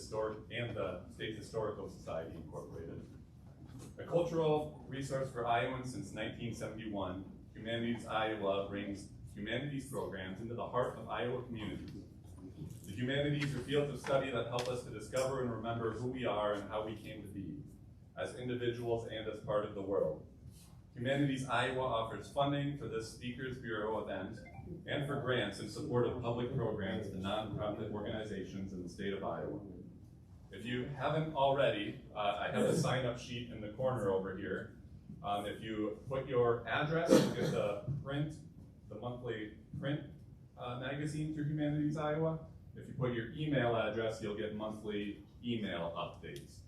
State Historical Society Incorporated. A cultural resource for Iowans since 1971, Humanities Iowa brings humanities programs into the heart of Iowa communities. The humanities are fields of study that help us to discover and remember who we are and how we came to be, as individuals and as part of the world. Humanities Iowa offers funding for this Speakers Bureau event and for grants in support of public programs to nonprofit organizations in the state of Iowa. If you haven't already, I have a sign-up sheet in the corner over here. If you put your address, you get the monthly print magazine through Humanities Iowa. If you put your email address, you'll get monthly email updates.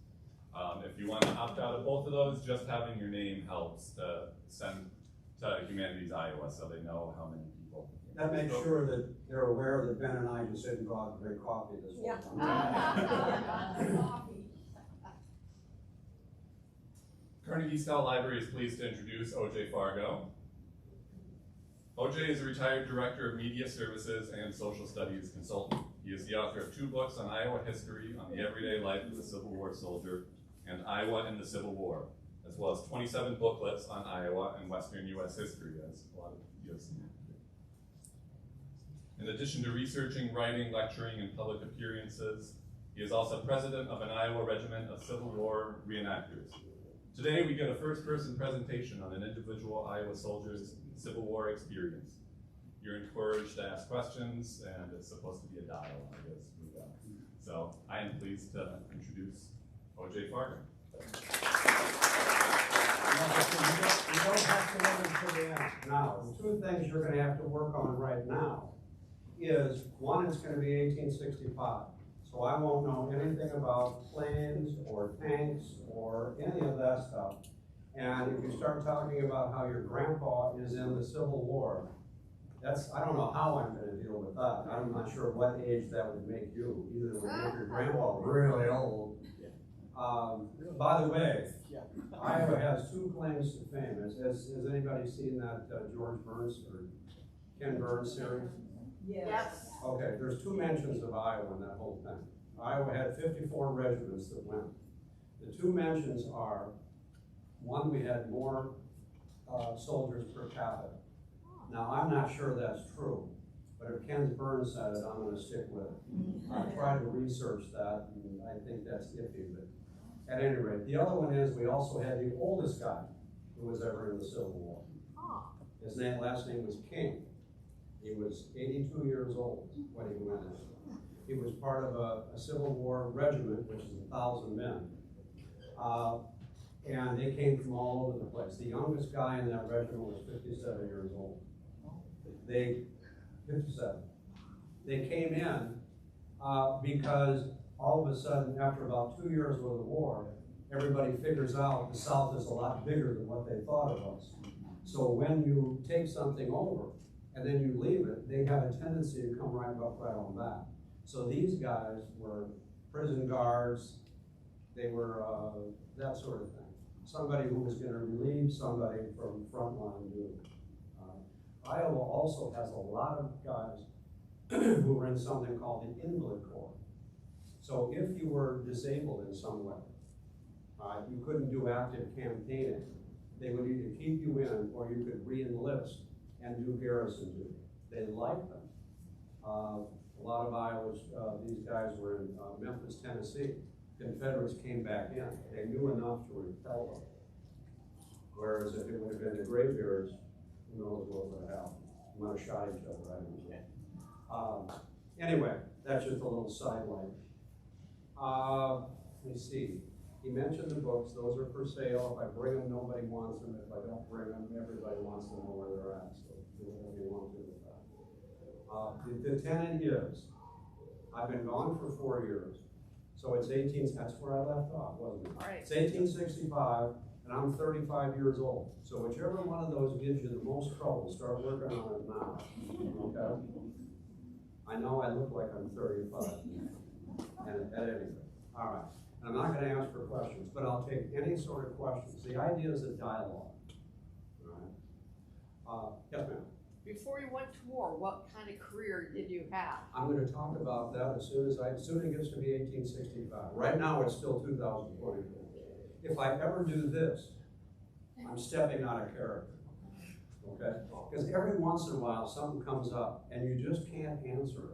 If you want to opt out of both of those, just having your name helps to send to Humanities Iowa so they know how many people. That makes sure that they're aware that Ben and I just didn't go out and drink coffee this whole time. Carnegie-Stout Library is pleased to introduce O.J. Fargo. O.J. is a retired director of media services and social studies consultant. He is the author of 2 books on Iowa history, on the everyday life of the Civil War soldier, and Iowa in the Civil War, as well as 27 booklets on Iowa and Western U.S. history, as a lot of you have seen. In addition to researching, writing, lecturing, and public appearances, he is also president of an Iowa regiment of Civil War reenactors. Today, we get a first-person presentation on an individual Iowa soldier's Civil War experience. You're encouraged to ask questions, and it's supposed to be a dialogue as we go. So I am pleased to introduce O.J. Fargo. You don't have to wait until the end. Now, the 2 things you're going to have to work on right now is, one is going to be 1865. So I won't know anything about planes or tanks or any of that stuff. And if you start talking about how your grandpa is in the Civil War, I don't know how I'm going to deal with that. I'm not sure what age that would make you. Either it would make your grandpa really old. By the way, Iowa has 2 claims to fame. Has anybody seen that George Burns or Ken Burns series? Yes. Okay, there's 2 mentions of Iowa in that whole thing. Iowa had 54 regiments that went. The 2 mentions are, one, we had more soldiers per capita. Now, I'm not sure that's true, but if Ken Burns said it, I'm going to stick with it. I tried to research that, and I think that's iffy, but at any rate. The other one is, we also had the oldest guy who was ever in the Civil War. His last name was King. He was 82 years old when he went in. He was part of a Civil War regiment, which is 1,000 men. And they came from all over the place. The youngest guy in that regiment was 57 years old. 57. They came in because all of a sudden, after about 2 years worth of war, everybody figures out the South is a lot bigger than what they thought it was. So when you take something over and then you leave it, they have a tendency to come right on back. So these guys were prison guards, they were that sort of thing. Somebody who was going to relieve somebody from frontline duty. Iowa also has a lot of guys who were in something called the Invalid Corps. So if you were disabled in some way, you couldn't do active campaigning, they would either keep you in or you could re-enlist and do garrison duty. They liked them. A lot of Iowa's, these guys were in Memphis, Tennessee. Confederates came back in. They knew enough to repel them. Whereas if it would have been the Graybeards, who knows what would have happened. We might have shot each other, I don't know. Anyway, that's just a little sidelight. Let me see. He mentioned the books. Those are for sale. If I bring them, nobody wants them. If I don't bring them, everybody wants to know where they're at. So do whatever you want to do with that. The tenet is, I've been gone for 4 years. So it's that's where I left off, wasn't it? Right. It's 1865, and I'm 35 years old. So whichever one of those gives you the most trouble, start working on it now, okay? I know I look like I'm 35, and at any rate. All right, and I'm not gonna ask for questions, but I'll take any sort of questions. The idea is a dialogue, all right? Yes, ma'am. Before you went to war, what kind of career did you have? I'm gonna talk about that as soon as it gets to be 1865. Right now, it's still 2020. If I ever do this, I'm stepping out of character, okay? Because every once in a while, something comes up and you just can't answer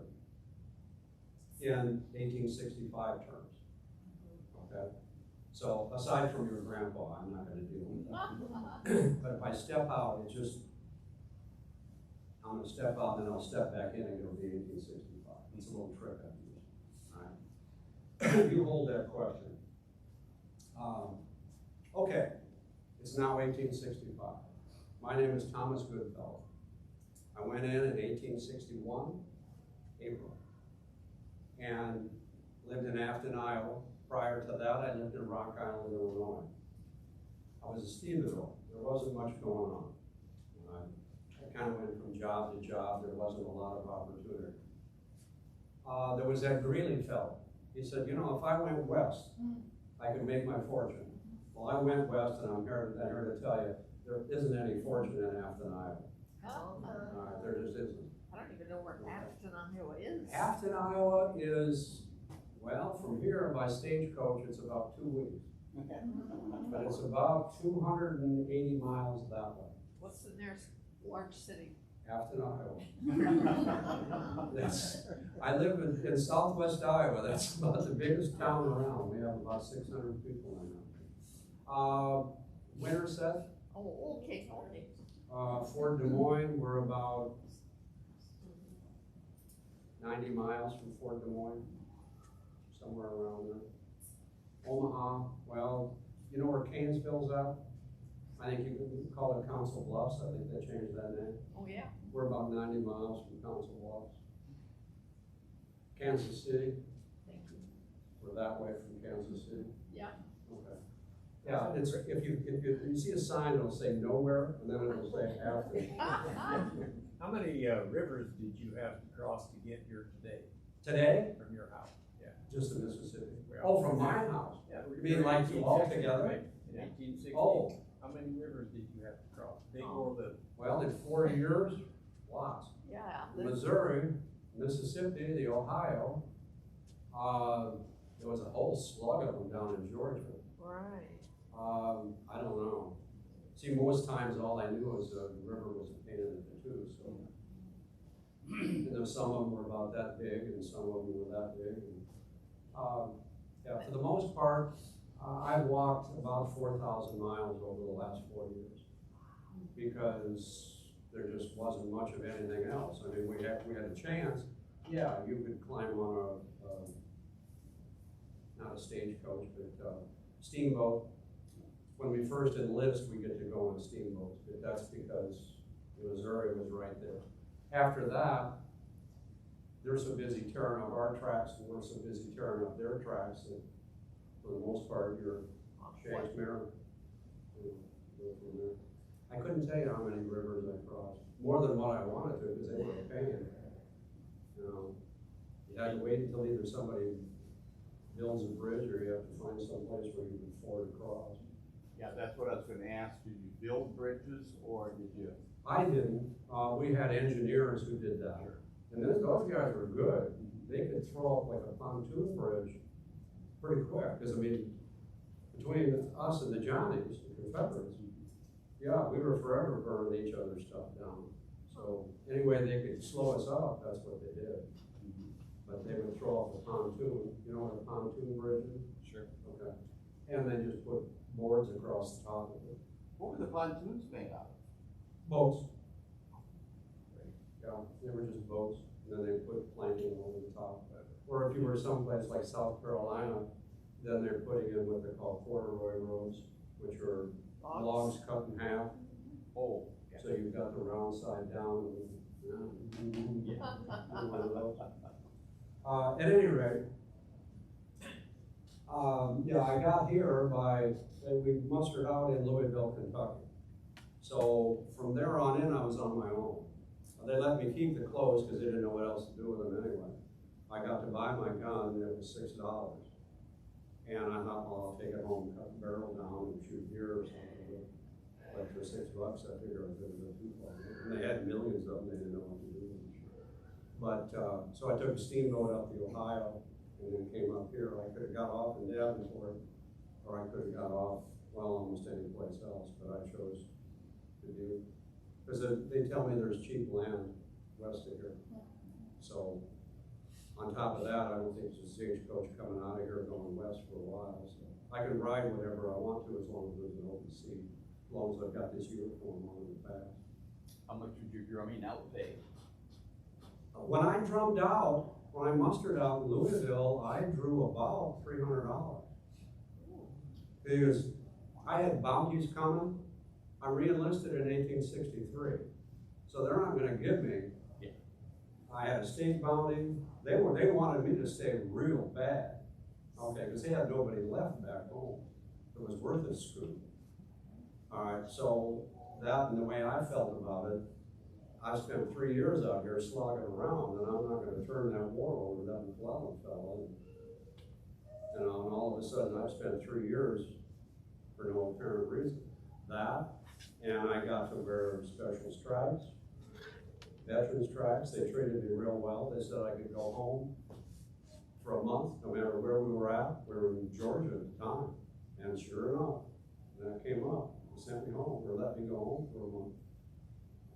it in 1865 terms, okay? So aside from your grandpa, I'm not gonna deal with that. But if I step out, I'm gonna step out, then I'll step back in and it'll be 1865. It's a little trick I use, all right? You hold that question. Okay, it's now 1865. My name is Thomas Goodfellow. I went in 1861, April, and lived in Afton, Iowa. Prior to that, I lived in Rock Island, Illinois. I was a stevedore. There wasn't much going on. I kind of went from job to job. There wasn't a lot of opportunity. There was that Greeley fellow. He said, you know, if I went west, I could make my fortune. Well, I went west, and I'm here to tell you, there isn't any fortune in Afton, Iowa. There just isn't. I don't even know where Afton, Iowa is. Afton, Iowa is, well, from here by stagecoach, it's about 2 weeks. But it's about 280 miles that way. What's the nearest large city? Afton, Iowa. I live in southwest Iowa. That's about the biggest town around. We have about 600 people in there. Winterset. Oh, okay, okay. Fort Des Moines, we're about 90 miles from Fort Des Moines, somewhere around there. Omaha, well, you know where Canesville's at? I think you could call it Council Bluffs. I think they changed that name. Oh, yeah. We're about 90 miles from Council Bluffs. Kansas City. Thank you. We're that way from Kansas City. Yeah. Okay. Yeah, it's, if you see a sign, it'll say nowhere, and then it'll say after. How many rivers did you have to cross to get here today? Today? From your house? Yeah. Just the Mississippi. Well, Oh, from my house? Yeah. You mean like you all together? Right, in 1860. Oh. How many rivers did you have to cross? Big or little? Well, in 4 years, lots. Yeah. Missouri, Mississippi, the Ohio. There was a whole slug of them down in Georgia. Right. I don't know. See, most times all I knew was the river was a pain in the too, so. And then some of them were about that big, and some of them were that big. And, yeah, for the most part, I've walked about 4,000 miles over the last 4 years because there just wasn't much of anything else. I mean, we had a chance. Yeah, you could climb on not a stagecoach, but steamboat. When we first enlist, we get to go on steamboats, but that's because Missouri was right there. After that, they're so busy tearing up our tracks, and we're so busy tearing up their tracks that for the most part, you're Shakespeare. I couldn't tell you how many rivers I crossed. More than what I wanted to, because they were a pain. You know, you had to wait until either somebody builds a bridge or you have to find some place where you can ford across. Yeah, that's what I was gonna ask. Did you build bridges or did you? I didn't. We had engineers who did that. And those guys were good. They could throw up like a pontoon bridge pretty quick. Because, I mean, between us and the Johnnies, the Confederates, yeah, we were forever burning each other's stuff down. So any way they could slow us up, that's what they did. But they would throw up a pontoon. You know what a pontoon bridge is? Sure. Okay. And they just put boards across the top of it. What were the pontoons made out of? Boats. Yeah, they were just boats, and then they put planking over the top. Or if you were someplace like South Carolina, then they're putting in what they call corduroy roads, which are logs cut in half. Oh. So you've got the round side down. And, one of those. At any rate, yeah, I got here we mustered out in Louisville, Kentucky. So from there on in, I was on my own. They let me keep the clothes because they didn't know what else to do with them anyway. I got to buy my gun, and it was $6. And I thought, well, I'll take it home, cut the barrel down, and shoot deer or something. But for $6, I figured I couldn't go too far. And they had millions of them, they didn't know what to do with them. But, so I took a steamboat up the Ohio and then came up here. I could have got off in Davenport, or I could have got off, well, almost any place else, but I chose to do, because they tell me there's cheap land west of here. So, on top of that, I don't think there's a stagecoach coming out of here going west for a while, so I can ride whatever I want to as long as there's an open seat, as long as I've got this uniform on in the back. How much would your drumming out pay? When I drummed out, when I mustered out in Louisville, I drew about $300. Because I had bounties coming. I re-enlisted in 1863, so they're not gonna give me. Yeah. I had a state bounty. They wanted me to stay real bad, okay, because they had nobody left back home that was worth a scoop. All right, so that and the way I felt about it, I spent 3 years out here slogging around, and I'm not gonna turn that war over to that McClellan fellow. You know, and all of a sudden I've spent 3 years for no apparent reason. That, and I got to wear special stripes, veteran stripes. They treated me real well. They said I could go home for a month, no matter where we were at. We were in Georgia at the time, and sure enough, that came up. They sent me home, or let me go home for a month.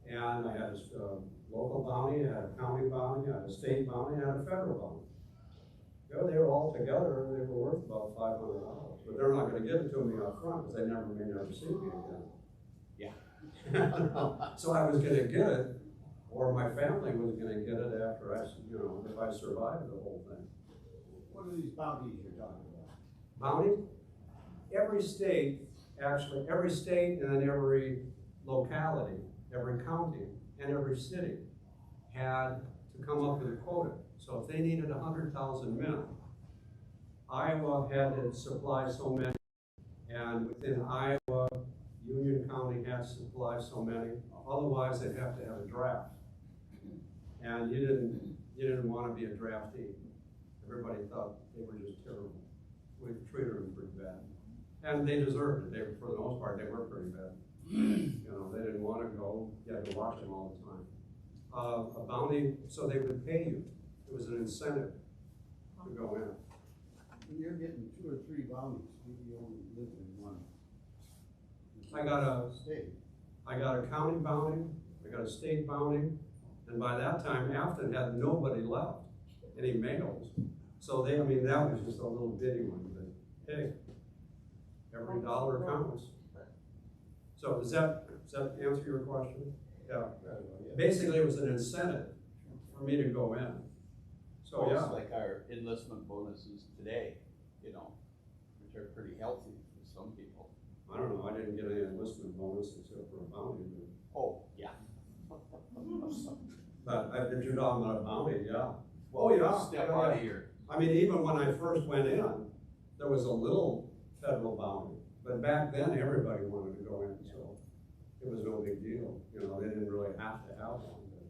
And I had a local bounty, I had a county bounty, I had a state bounty, I had a federal bounty. You know, they were all together, and they were worth about $500. But they're not gonna give it to me up front, because they may never see me again. Yeah. So I was gonna get it, or my family was gonna get it after if I survived the whole thing. What are these bounties you're talking about? Bounty? Every state and then every locality, every county, and every city had to come up with a quota. So if they needed 100,000 men, Iowa had to supply so many, and within Iowa, Union County had to supply so many. Otherwise, they'd have to have a draft. And you didn't want to be a draftee. Everybody thought they were just terrible. We treated them pretty bad, and they deserved it. For the most part, they were pretty bad. You know, they didn't want to go. You had to watch them all the time. A bounty, so they would pay you. It was an incentive to go in. When you're getting 2 or 3 bounties, you only live in one. I got a State. county bounty, I got a state bounty, and by that time, Afton had nobody left, any males. So that was just a little bitty one, but hey, every dollar counts. So does that answer your question? Yeah. Basically, it was an incentive for me to go in. So Well, yeah. it's like our enlistment bonuses today, you know, which are pretty healthy for some people. I don't know, I didn't get any enlistment bonus except for a bounty. Oh, yeah. But if you're talking about a bounty, yeah. Well, Oh, yeah. Step Yeah, out yeah. of here. I mean, even when I first went in, there was a little federal bounty, but back then everybody wanted to go in, so it was no big deal. You know, they didn't really have to have one. But,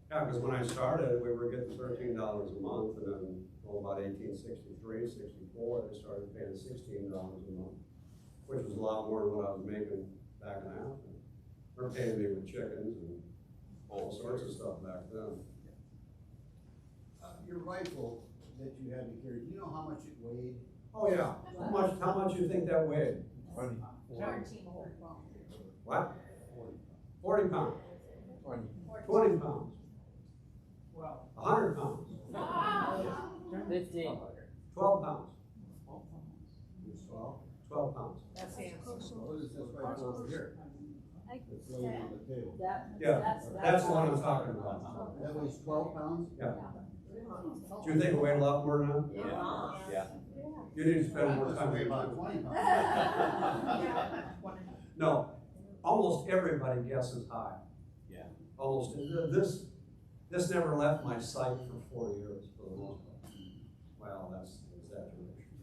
yeah, because when I started, we were getting $13 a month, and then about 1863, 64, they started paying $16 a month, which was a lot more than what I was making back in Afton. They're paying me with chickens and all sorts of stuff back then. Your rifle that you had to carry, do you know how much it weighed? Oh yeah, how much you think that weighed? 20. What? 40 pounds. 20 pounds. 100 pounds. 15. 12 pounds. 12 pounds. That's the answer. What is this rifle over here? It's laying on the table. Yeah, that's the one I'm talking about. That weighs 12 pounds? Yeah. Do you think it weighed a lot more than that? Yeah. You need to spend more This time. weigh about 20 pounds. No, almost everybody guesses high. Yeah. Almost, this never left my sight for 4 years for the most part. Well, that's an exaggeration.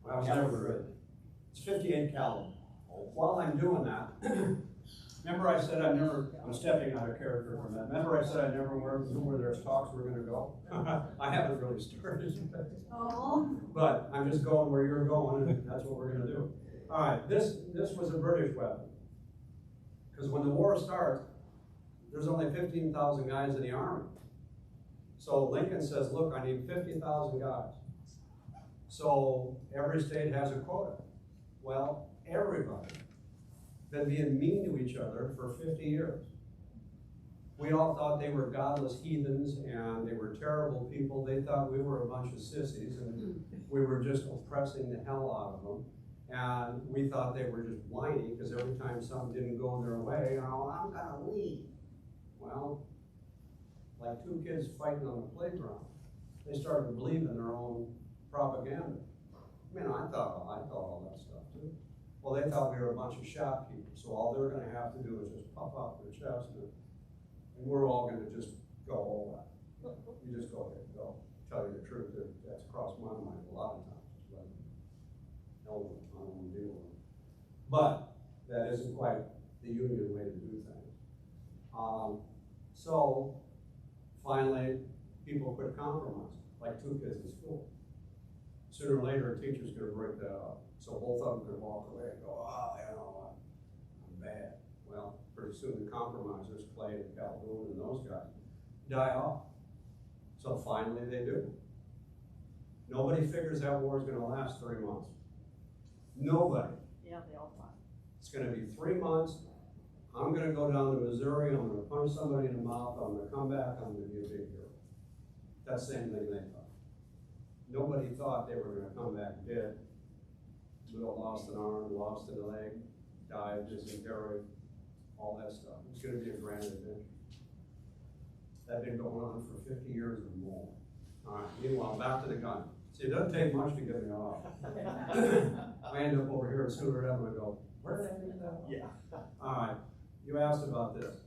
I was never, it's 58 caliber. While I'm doing that, remember I said I'm stepping out of character for a minute. Remember I said I never knew where there's talks were gonna go? I haven't really started yet. But I'm just going where you're going, and that's what we're gonna do. All right, this was a British weapon. Because when the war starts, there's only 15,000 guys in the army. So Lincoln says, look, I need 50,000 guys. So every state has a quota. Well, everybody been being mean to each other for 50 years. We all thought they were godless heathens and they were terrible people. They thought we were a bunch of sissies and we were just oppressing the hell out of them. And we thought they were just whiny because every time something didn't go their way, you know, I'm gonna leave. Well, like two kids fighting on the playground, they started believing their own propaganda. I mean, I thought all that stuff too. Well, they thought we were a bunch of shopkeepers, so all they're gonna have to do is just puff out their chest and we're all gonna just go, oh, you just go ahead and go. Tell you the truth, that's crossed my mind a lot of times. But hell with it, I don't wanna deal with it. But that isn't quite the Union way to do things. So finally, people quit compromising, like two kids in school. Sooner or later, a teacher's gonna break that up. So both of them could walk away and go, you know, I'm bad. Well, pretty soon the compromisers, Clay and Calhoun and those guys, die off. So finally they do. Nobody figures that war is gonna last 3 months. Nobody. Yeah, they all thought. It's gonna be 3 months. I'm gonna go down to Missouri, I'm gonna punch somebody in the mouth, I'm gonna come back, I'm gonna be a big hero. That's the same thing they thought. Nobody thought they were gonna come back dead. Lost an arm, lost a leg, died, dysentery, all that stuff. It's gonna be a grand adventure. That's been going on for 50 years or more. All right, meanwhile, back to the gun. See, it doesn't take much to get me off. I end up over here and sooner or later I'm gonna go, where did I get that? Yeah. All right, you asked about this.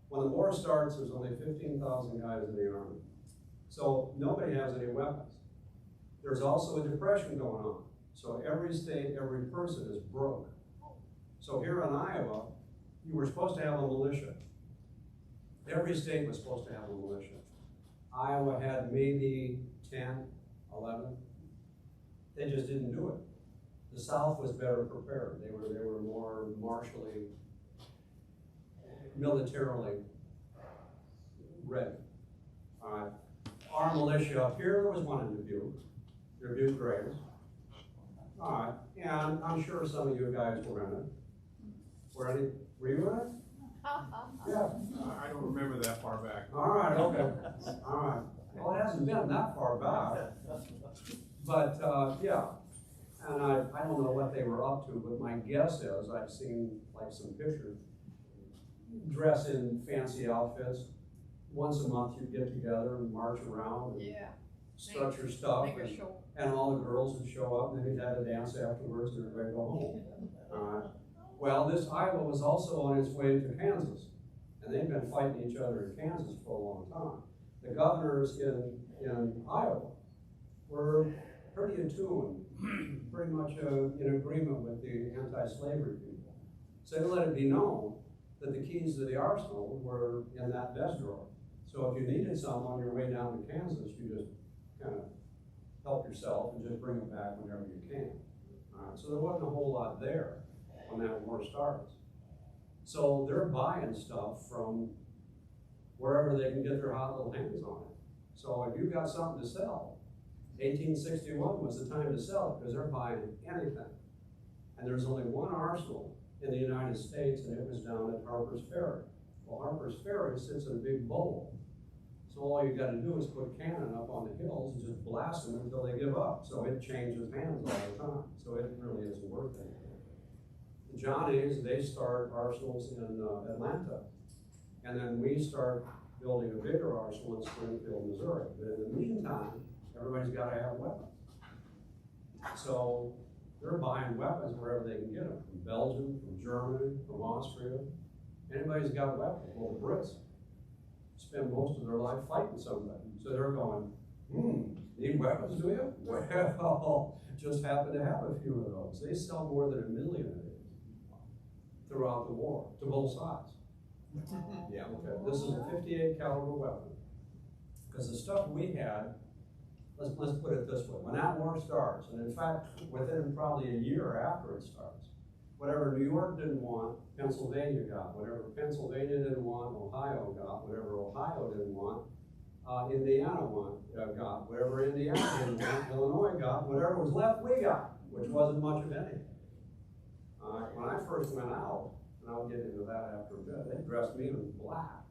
When the war starts, there's only 15,000 guys in the army. So nobody has any weapons. There's also a depression going on. So every state, every person is broke. So here in Iowa, you were supposed to have a militia. Every state was supposed to have a militia. Iowa had maybe 10, 11. They just didn't do it. The South was better prepared. They were more martially, militarily ready. All right. Our militia up here, there was one in Dubuque. Dubuque Graves. All right, and I'm sure some of you guys were in it. Were you in it? Yeah. I don't remember that far back. All right, okay. All right. Well, it hasn't been that far back. But, yeah. And I don't know what they were up to, but my guess is I've seen like some pictures. Dress in fancy outfits. Once a month you'd get together and march around and Yeah. strut your stuff. Make a show. And all the girls would show up, and then you'd have a dance afterwards, and everybody go home. Well, this Iowa was also on its way to Kansas, and they've been fighting each other in Kansas for a long time. The governors in Iowa were pretty attuned, pretty much in agreement with the anti-slavery people. So they let it be known that the keys to the arsenal were in that desk drawer. So if you needed some on your way down to Kansas, you just kind of help yourself and just bring it back whenever you can. So there wasn't a whole lot there when that war starts. So they're buying stuff from wherever they can get their hot little hands on it. So if you've got something to sell, 1861 was the time to sell it because they're buying anything. And there's only one arsenal in the United States, and it was down at Harper's Ferry. Well, Harper's Ferry sits in a big bowl. So all you gotta do is put cannon up on the hills and just blast them until they give up. So it changes hands all the time. So it really isn't worth anything. The Johnnies, they start arsenals in Atlanta. And then we start building a bigger arsenal in Springfield, Missouri. But in the meantime, everybody's gotta have weapons. So they're buying weapons wherever they can get them. From Belgium, from Germany, from Austria. Anybody's got weapons. Well, the Brits spend most of their life fighting somebody. So they're going, need weapons, do you? Well, just happen to have a few of those. They sell more than 1 million of these throughout the war, to both sides. Yeah, okay. This is a 58 caliber weapon. Because the stuff we had, let's put it this way, when that war starts, and in fact, within probably a year after it starts, Whatever New York didn't want, Pennsylvania got. Whatever Pennsylvania didn't want, Ohio got. Whatever Ohio didn't want, Indiana got. Whatever Indiana didn't want, Illinois got. Whatever was left, we got, which wasn't much of anything. When I first went out, and I'll get into that after a bit, they dressed me in black.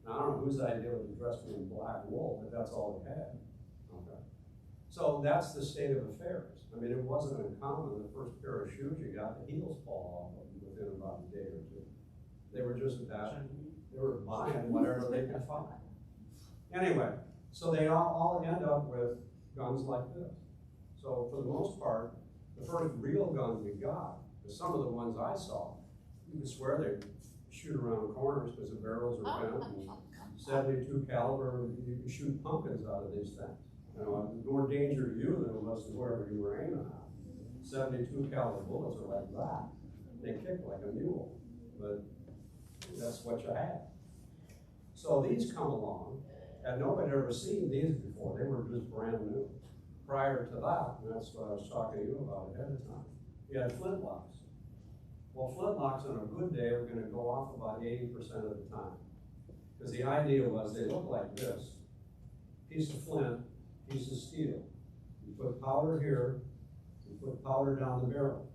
Now, I don't know whose idea it was to dress me in black wool, but that's all they had. Okay. So that's the state of affairs. I mean, it wasn't uncommon. The first pair of shoes you got, the heels fall off within about a day or two. They were just that, they were buying whatever they could find. Anyway, so they all end up with guns like this. So for the most part, the first real guns we got, some of the ones I saw, you could swear they shoot around corners because the barrels are bent. And 72 caliber, you can shoot pumpkins out of these things. You know, more danger to you than it was to whoever you were aiming at. 72 caliber bullets are like that. They kick like a mule, but that's what you had. So these come along, and nobody had ever seen these before. They were just brand new. Prior to that, and that's what I was talking to you about ahead of time, you had flintlocks. Well, flintlocks on a good day are going to go off about 80% of the time. Because the idea was they look like this. Piece of flint, piece of steel. You put powder here, you put powder down the barrel.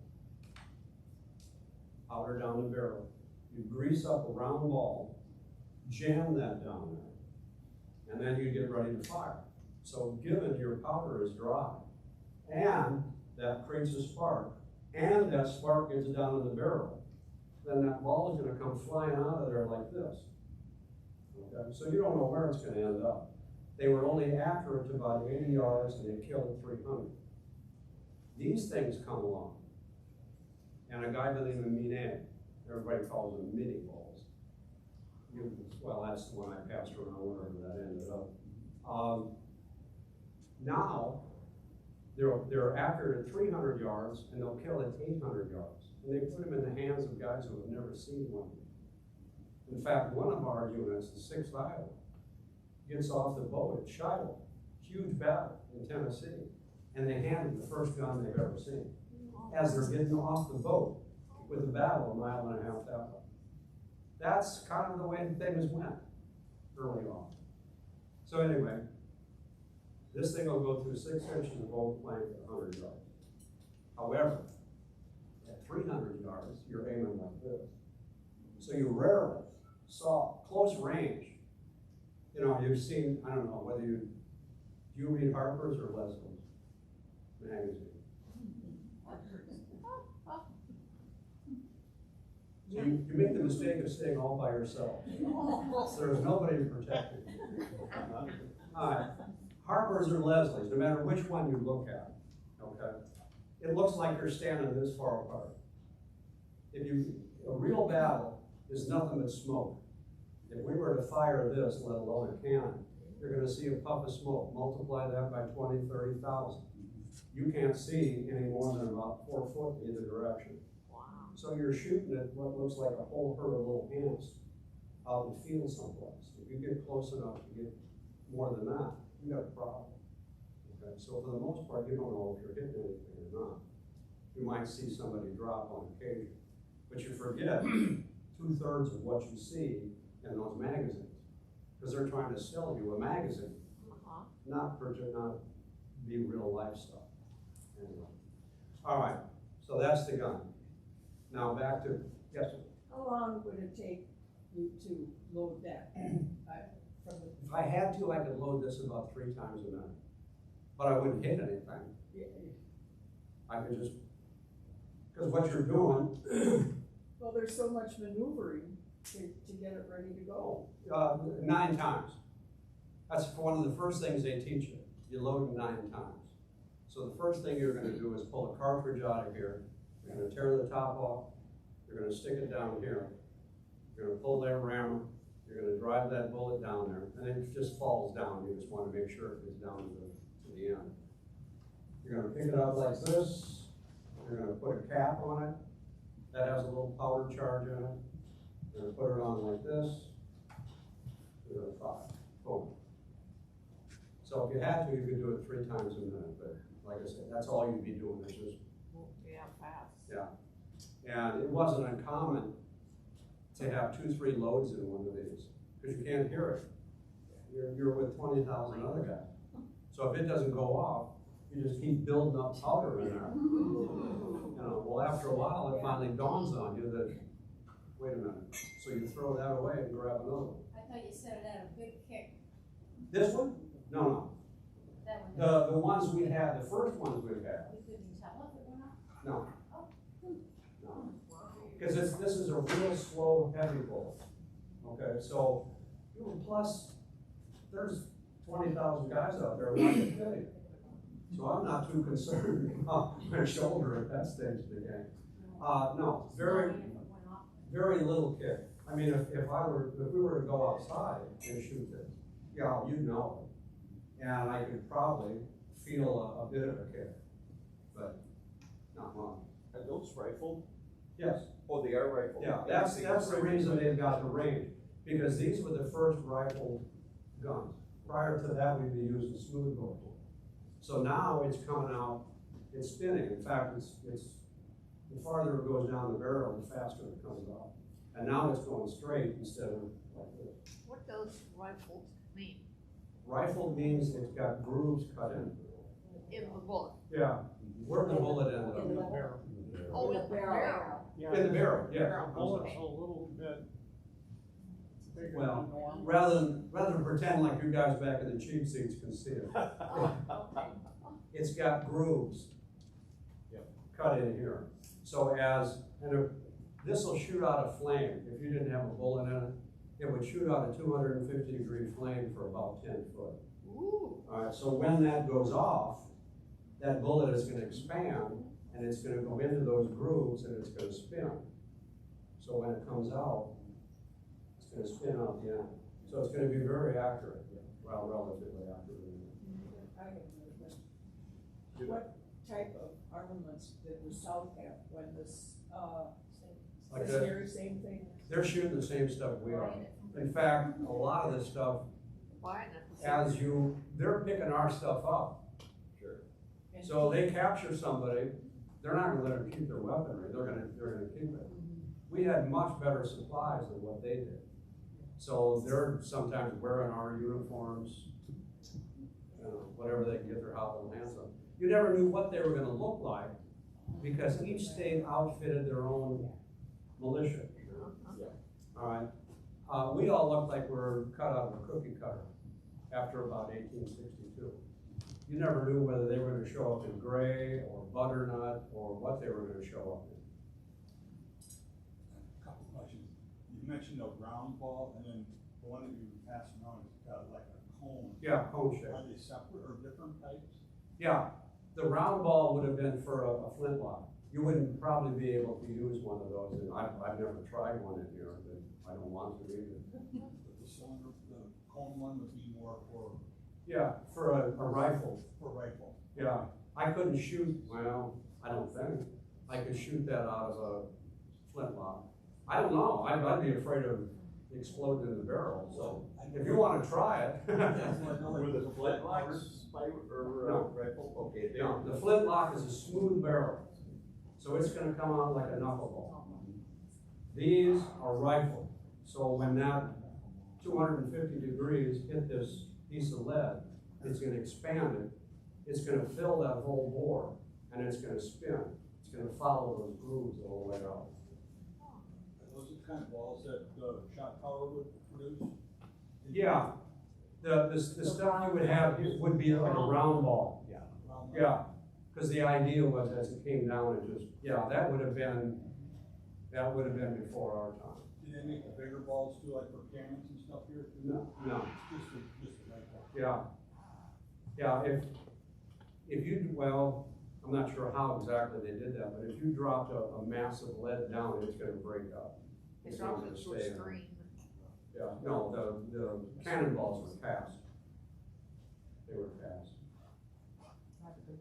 Powder down the barrel. You grease up a round ball, jam that down there, and then you get ready to fire. So given your powder is dry, and that creates a spark, and that spark gets down in the barrel, then that ball is going to come flying out of there like this. Okay? So you don't know where it's going to end up. They were only accurate to about 80 yards, and they killed 300. These things come along, and a guy by the name of Minet, everybody calls them mini balls. Well, that's the one I passed around, wherever that ended up. Now, they're accurate at 300 yards, and they'll kill at 800 yards. And they put them in the hands of guys who have never seen one. In fact, one of our units, the 6th Iowa, gets off the boat at Shiloh, huge battle in Tennessee, and they handed the first gun they've ever seen. As they're getting off the boat with the battle a mile and a half that way. That's kind of the way things went early on. So anyway, this thing will go through 6 inches of old plank at 100 yards. However, at 300 yards, you're aiming like this. So you rarely saw close range. You know, you've seen, I don't know, whether do you read Harper's or Leslie's magazine? So you make the mistake of staying all by yourself. So there's nobody to protect you. Harper's or Leslie's, no matter which one you look at, okay, it looks like you're standing this far apart. A real battle is nothing but smoke. If we were to fire this, let alone a cannon, you're going to see a puff of smoke. Multiply that by 20, 30,000. You can't see any more than about 4 foot in either direction. So you're shooting at what looks like a whole herd of little ants out in the field someplace. If you get close enough to get more than that, you got a problem. Okay, so for the most part, you don't know if you're hitting anything or not. You might see somebody drop on occasion, but you forget 2/3 of what you see in those magazines, because they're trying to sell you a magazine, not be real life stuff. Anyway, all right. So that's the gun. Now back to, yes, sir. How long would it take you to load that? If I had to, I could load this about 3 times a minute, but I wouldn't hit anything. I could just, because what you're doing. Well, there's so much maneuvering to get it ready to go. 9 times. That's one of the first things they teach you. You load 9 times. So the first thing you're going to do is pull a cartridge out of here. You're going to tear the top off. You're going to stick it down here. You're going to pull that rammer. You're going to drive that bullet down there, and it just falls down. You just want to make sure it gets down to the end. You're going to pick it up like this. You're going to put a cap on it. That has a little powder charge in it. You're going to put it on like this. You're going to fire. Boom. So if you had to, you could do it 3 times a minute, but like I said, that's all you'd be doing. It's just, Yeah, fast. yeah. And it wasn't uncommon to have 2, 3 loads in one of these, because you can't hear it. You're with 20,000 other guys. So if it doesn't go off, you just keep building up powder in there. You know, well, after a while, it finally dawns on you that, wait a minute. So you throw that away and grab another one. I thought you said it had a big kick. This one? No, no. That one. The ones we had, the first ones we've had, You couldn't tell if it went off? no. No. Because this is a real slow, heavy bullet. Okay, so, plus, there's 20,000 guys out there wanting to kill you. So I'm not too concerned about my shoulder at that stage of the game. No, very, very little kick. I mean, if we were to go outside and shoot this, yeah, you'd know it. And I could probably feel a bit of a kick, but not much. Are those rifled? Yes. Oh, they are rifled? Yeah, that's the reason they've got the range, because these were the first rifled guns. Prior to that, we'd be using smooth bore. So now it's coming out, it's spinning. In fact, it's the farther it goes down the barrel, the faster it comes out. And now it's going straight instead of like this. What does rifled mean? Rifled means it's got grooves cut in. In the bullet? Yeah, where the bullet ended up. In the barrel. Oh, in the barrel. In the barrel, yeah. Barrel. Bullet's a little bit bigger than Well, normal. rather than pretend like you guys back in the cheap seats can see it. It's got grooves cut in here. So this will shoot out a flame. If you didn't have a bullet in it, it would shoot out a 250-degree flame for about 10 foot. Ooh. All right, so when that goes off, that bullet is going to expand, and it's going to go into those grooves, and it's going to spin. So when it comes out, it's going to spin out the end. So it's going to be very accurate, well, relatively accurate. I have another question. What type of armaments did the South have when this, Like this that. very same thing? They're shooting the same stuff we are. In fact, a lot of this stuff, Buying it. they're picking our stuff up. Sure. So they capture somebody, they're not gonna let them keep their weaponry, they're gonna keep it. We had much better supplies than what they did. So they're sometimes wearing our uniforms, whatever they can get their hot little hands on. You never knew what they were gonna look like, because each state outfitted their own militia. All right, we all looked like we were cut out of a cookie cutter after about 1862. You never knew whether they were gonna show up in gray or butternut or what they were gonna show up in. Couple questions. You mentioned a round ball, and then the one that you passed around has got like a cone. Yeah, cone shape. Are they separate or different types? Yeah, the round ball would have been for a flintlock. You wouldn't probably be able to use one of those, and I've never tried one in here, but I don't want to either. The cylinder, the cone one would be more for For a rifle. for rifle. Yeah, I couldn't shoot, well, I don't think, I could shoot that out of a flintlock. I don't know, I'd be afraid of exploding in the barrel, so if you wanna try it. Were the flintlocks No. rifle? Okay, they No, the flintlock is a smooth barrel, so it's gonna come out like a knuckleball. These are rifled, so when that 250 degrees hit this piece of lead, it's gonna expand it, it's gonna fill that whole bore, and it's gonna spin. It's gonna follow those grooves all the way out. Are those the kind of balls that the shot tower would produce? Yeah, the stuff you would have would be like a round ball. Round Yeah, because the idea was as it came down, it just, that would have been before our time. Do they make the bigger balls too, like for cannons and stuff here? Too? No. Just a rifle. Yeah, if you, well, I'm not sure how exactly they did that, but if you dropped a massive lead down, it's gonna break up. It's not not gonna a stay in. screen. Yeah, no, the cannonballs were cast. They were cast.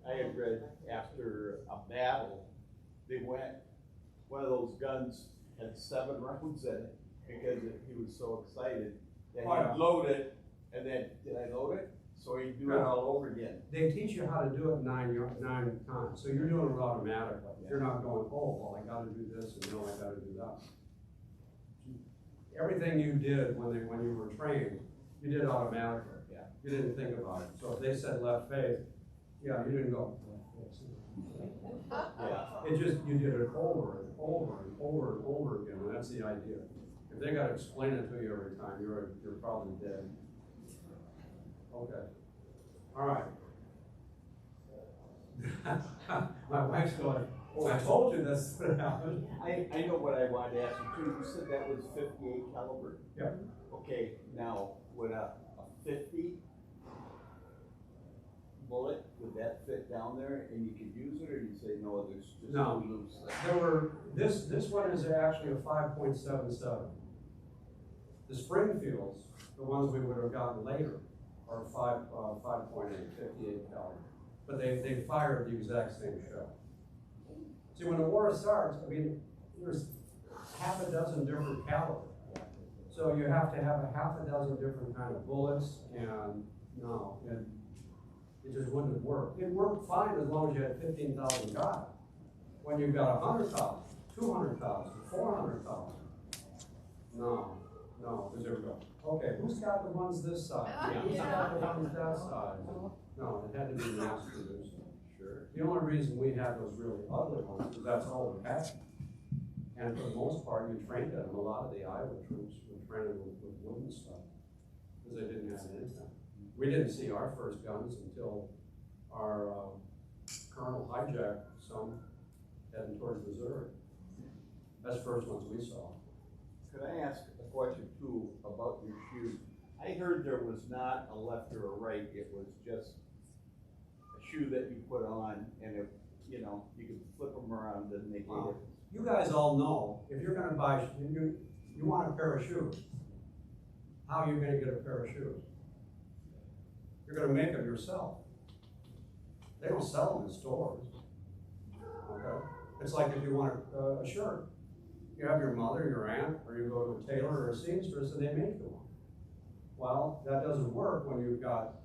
I had read after a battle, one of those guns had 7 rounds in it because he was so excited that Oh, yeah. he'd load it, and then, did I load it? So you do it all over again. They teach you how to do it nine times, so you're doing it automatically. You're not going, oh, well, I gotta do this, and no, I gotta do that. Everything you did when you were trained, you did automatically. Yeah. You didn't think about it. So if they said left face, yeah, you didn't go. Yeah. It just, you did it over and over and over and over again, and that's the idea. If they gotta explain it to you every time, you're probably dead. Okay. All right. My wife's going, oh, I told you this would happen. I know what I wanted to ask you too. You said that was 58 caliber? Yep. Okay, now, would a 50 bullet, would that fit down there and you could use it, or you say, no, there's just No. no loose there? There were, this one is actually a 5.77. The Springfields, the ones we would have gotten later, are 5.8, 58 caliber. But they fired the exact same shell. See, when the war starts, I mean, there's half a dozen different calibers. So you have to have a half a dozen different kind of bullets, and no, it just wouldn't work. It worked fine as long as you had 15,000 guys. When you've got 100,000, 200,000, 400,000, no, because there we go. Okay, who's got the ones this size? Who's got the ones that size? No, it had to be mass produced. Sure. The only reason we had those really ugly ones is that's all we had. And for the most part, you trained them. A lot of the Iowa troops were trained with wooden stuff because they didn't have anything. We didn't see our first guns until our colonel hijacked some heading towards Missouri. That's the first ones we saw. Could I ask a question too about your shoes? I heard there was not a left or a right, it was just a shoe that you put on, and if, you know, you could flip them around and make a difference. You guys all know, if you're gonna buy, you want a pair of shoes. How are you gonna get a pair of shoes? You're gonna make them yourself. They don't sell them in stores. Okay? It's like if you want a shirt. You have your mother, your aunt, or you go to a tailor or a seamstress and they make you one. Well, that doesn't work when you've got,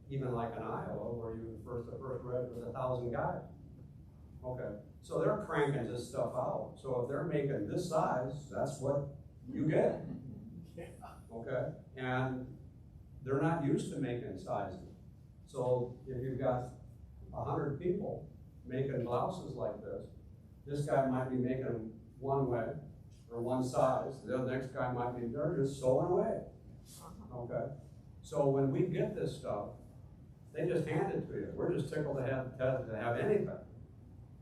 even like in Iowa, where the first red was 1,000 guys. Okay, so they're cranking this stuff out. So if they're making this size, that's what you get. Okay, and they're not used to making sizes. So if you've got 100 people making blouses like this guy might be making them one way or one size. The next guy might be, they're just sewing away. Okay, so when we get this stuff, they just hand it to you. We're just tickled to have anything.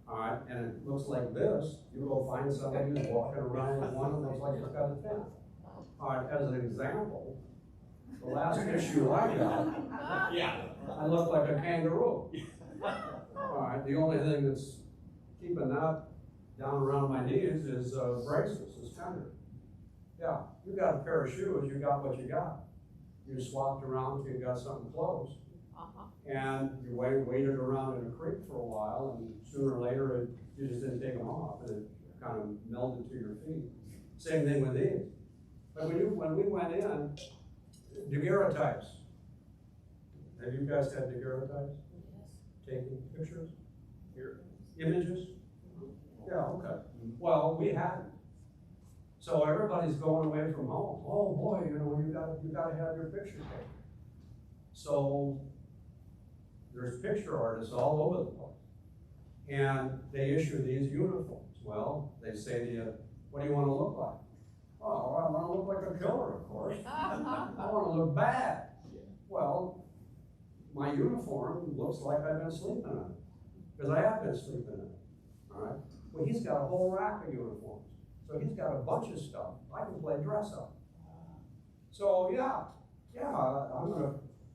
All right, and it looks like this. You go find somebody who's walking around with one that looks like it's got a tent. All right, as an example, the last issue I got, I look like a kangaroo. All right, the only thing that's keeping that down around my knees is braces, suspenders. Yeah, you got a pair of shoes, you got what you got. You swapped around till you got something close. And you waited around in a creek for a while, and sooner or later you just didn't take them off, and it kind of melted to your feet. Same thing with these. But when we went in, daguerreotypes. Have you guys had daguerreotypes? Taking pictures? Here. Images? Yeah, okay. Well, we hadn't. So everybody's going away from home. Oh boy, you know, you gotta have your picture taken. So there's picture artists all over the place. And they issue these uniforms. Well, they say to you, what do you want to look like? Oh, I want to look like a killer, of course. I want to look bad. Well, my uniform looks like I've been sleeping in it. Because I have been sleeping in it. All right? Well, he's got a whole rack of uniforms. So he's got a bunch of stuff. I can play dress up. So yeah, I'm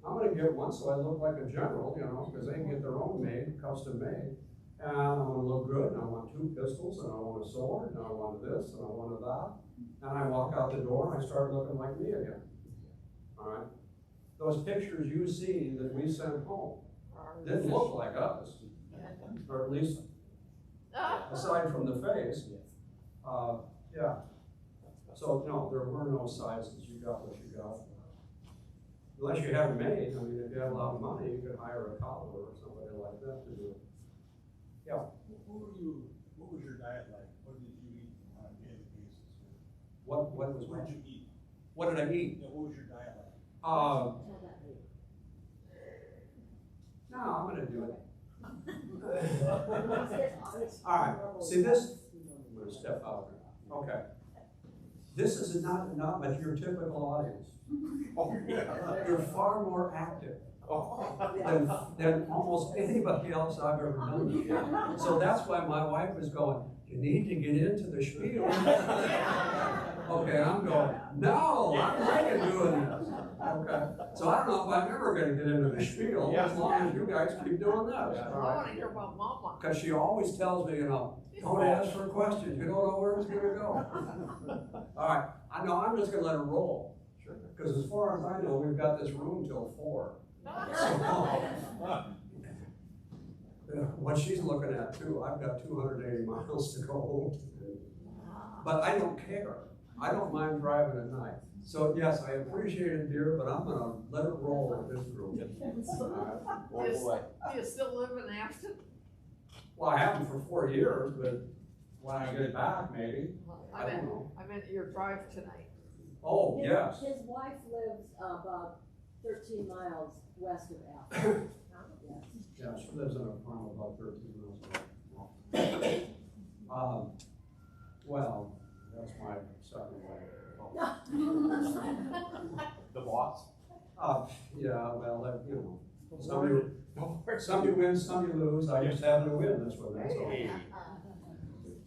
gonna get one so I look like a general, you know, because they can get their own made, custom made. And I want to look good, and I want 2 pistols, and I want a sword, and I want this, and I want that. And I walk out the door, and I start looking like me again. All right? Those pictures you see that we sent home didn't look like us, or at least aside from the face. Yeah. So no, there were no sizes. You got what you got. unless you have a maid, I mean, if you have a lot of money, you could hire a cobbler or somebody like that to do it. Yeah, What was your diet like? What did you eat on a daily basis? what was What my, did you eat? what did I eat? Yeah, what was your diet like? No, I'm gonna do it. All right, see this, I'm gonna step out here. Okay. This is not like your typical audience. You're far more active than almost anybody else I've ever done. So that's why my wife was going, you need to get into the spiel. Okay, I'm going, no, I'm liking doing this. Okay, so I don't know if I'm ever gonna get into the spiel as long as you guys keep doing this. I wanna hear about mama. Because she always tells me, you know, don't ask for questions, you don't know where it's gonna go. All right, I know, I'm just gonna let it roll. Sure. Because as far as I know, we've got this room till 4. What she's looking at too, I've got 280 miles to go home. But I don't care. I don't mind driving at night. So yes, I appreciate it, dear, but I'm gonna let it roll with this group. Do you still live in Afton? Well, I haven't for 4 years, but when I get back, maybe. I don't know. I meant your drive tonight. Oh, yes. His wife lives about 13 miles west of Afton. Yes. Yeah, she lives in a farm about 13 miles away. Well, that's my second wife. The boss? Yeah, well, you know, some you win, some you lose. I just happen to win this one, that's all.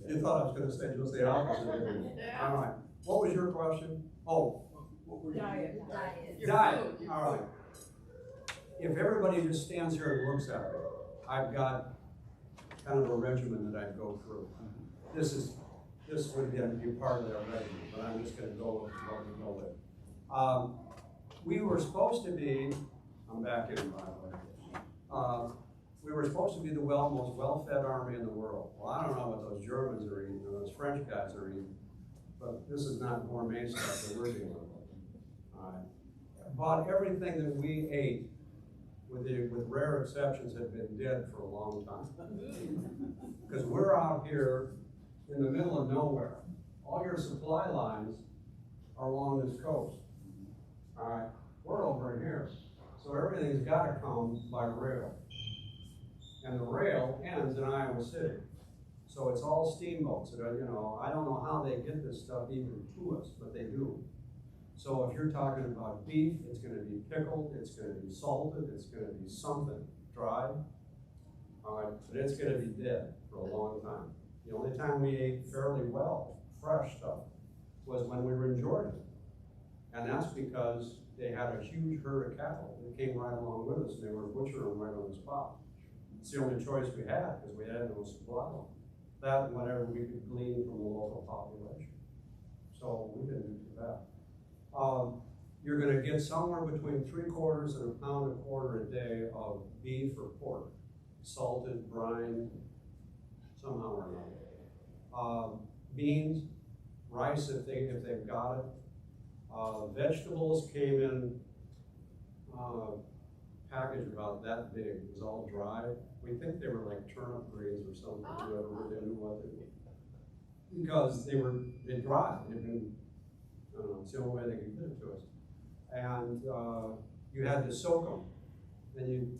You thought I was gonna say just the opposite, didn't you? All right, what was your question? Oh. Diet. Diet, all right. If everybody just stands here and looks at me, I've got kind of a regimen that I go through. This would be part of that regimen, but I'm just gonna go with what we go with. We were supposed to be, I'm back in, by the way. We were supposed to be the most well-fed army in the world. Well, I don't know what those Germans are eating, or those French guys are eating, but this is not gourmet stuff that we're dealing with. About everything that we ate, with rare exceptions, had been dead for a long time. Because we're out here in the middle of nowhere. All your supply lines are along this coast. All right, we're over here. So everything's got to come by rail. And the rail ends in Iowa City. So it's all steamboats. You know, I don't know how they get this stuff even to us, but they do. So if you're talking about beef, it's going to be pickled, it's going to be salted, it's going to be something dried. All right, but it's going to be dead for a long time. The only time we ate fairly well, fresh stuff, was when we were in Georgia. And that's because they had a huge herd of cattle that came right along with us, and they were butchering them right on the spot. It's the only choice we had, because we had no supply. That and whatever we could glean from the local population. So we didn't do too bad. You're going to get somewhere between 3/4 and a pound and a quarter a day of beef or pork, salted, brined, somehow or another. Beans, rice if they've got it. Vegetables came in package about that big. It was all dry. We think they were like turnip greens or something. Whoever really knew what they were, because they dry. They've been, I don't know, it's the only way they could get it to us. And you had to soak them, and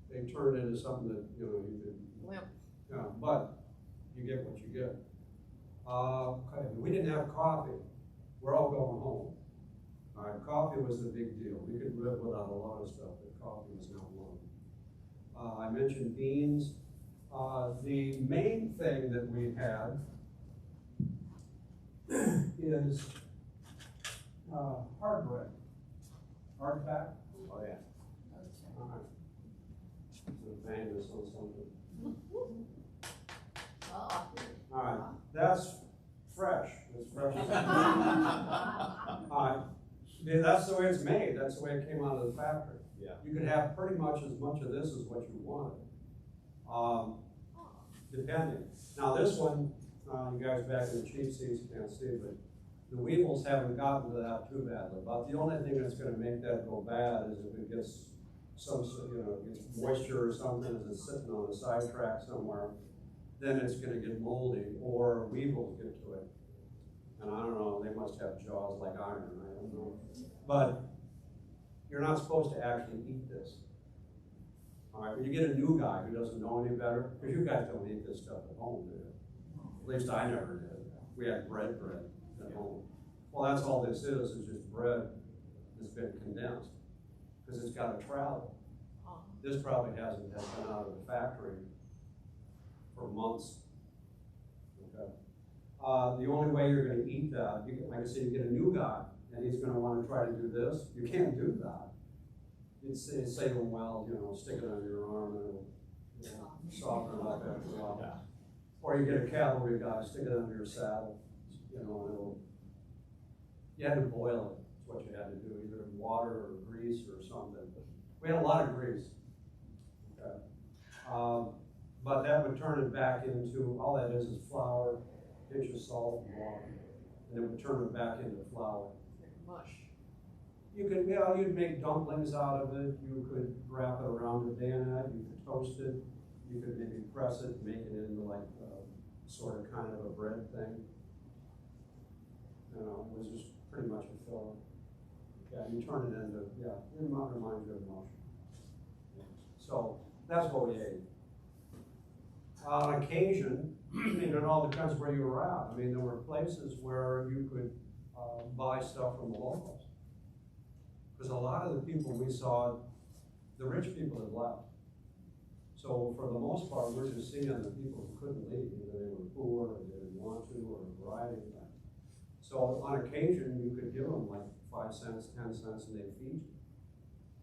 they turned into something that you could. Limp. Yeah, but you get what you get. Okay, we didn't have coffee. We're all going home. All right, coffee was the big deal. We could live without a lot of stuff, but coffee was not one. I mentioned beans. The main thing that we had is hard bread. Hardtack? Oh, yeah. All right. So bang this on something. All right, that's fresh. It's fresh. All right. Yeah, that's the way it's made. That's the way it came out of the factory. Yeah. You could have pretty much as much of this as what you wanted. Depending. Now this one, you guys back in the cheap seats can't see, but The weevils haven't gotten to that too badly, but the only thing that's gonna make that go bad is if it gets gets moisture or something, as it's sitting on a sidetrack somewhere, then it's gonna get moldy, or weevils get to it. And I don't know, they must have jaws like iron, I don't know. But you're not supposed to actually eat this. All right, when you get a new guy who doesn't know any better, because you guys don't eat this stuff at home, do you? At least I never did. We had bread at home. Well, that's all this is just bread that's been condensed, because it's got to travel. This probably hasn't been out of the factory for months. Okay. The only way you're going to eat that, like I said, you get a new guy, and he's going to want to try to do this. You can't do that. You'd say to him, well, stick it under your arm, and it'll soften it up after a while. Or you get a cavalry guy, stick it under your saddle, and it'll. You had to boil it. That's what you had to do, either in water or grease or something. We had a lot of grease. Okay. But that would turn it back into, all that is flour, pinch of salt, and water. And it would turn it back into flour. Mush. You could, you'd make dumplings out of it. You could wrap it around a bayonet. You could toast it. You could maybe press it, make it into like sort of kind of a bread thing. It was just pretty much a filler. Yeah, you turn it into, it reminds you of mush. So that's what we ate. On occasion, it all depends where you were at. I mean, there were places where you could buy stuff from the locals. Because a lot of the people we saw, the rich people had left. So for the most part, we're just seeing the people who couldn't leave. Either they were poor, or they didn't want to, or a variety of things. So on occasion, you could give them like 5 cents, 10 cents, and they'd feed you.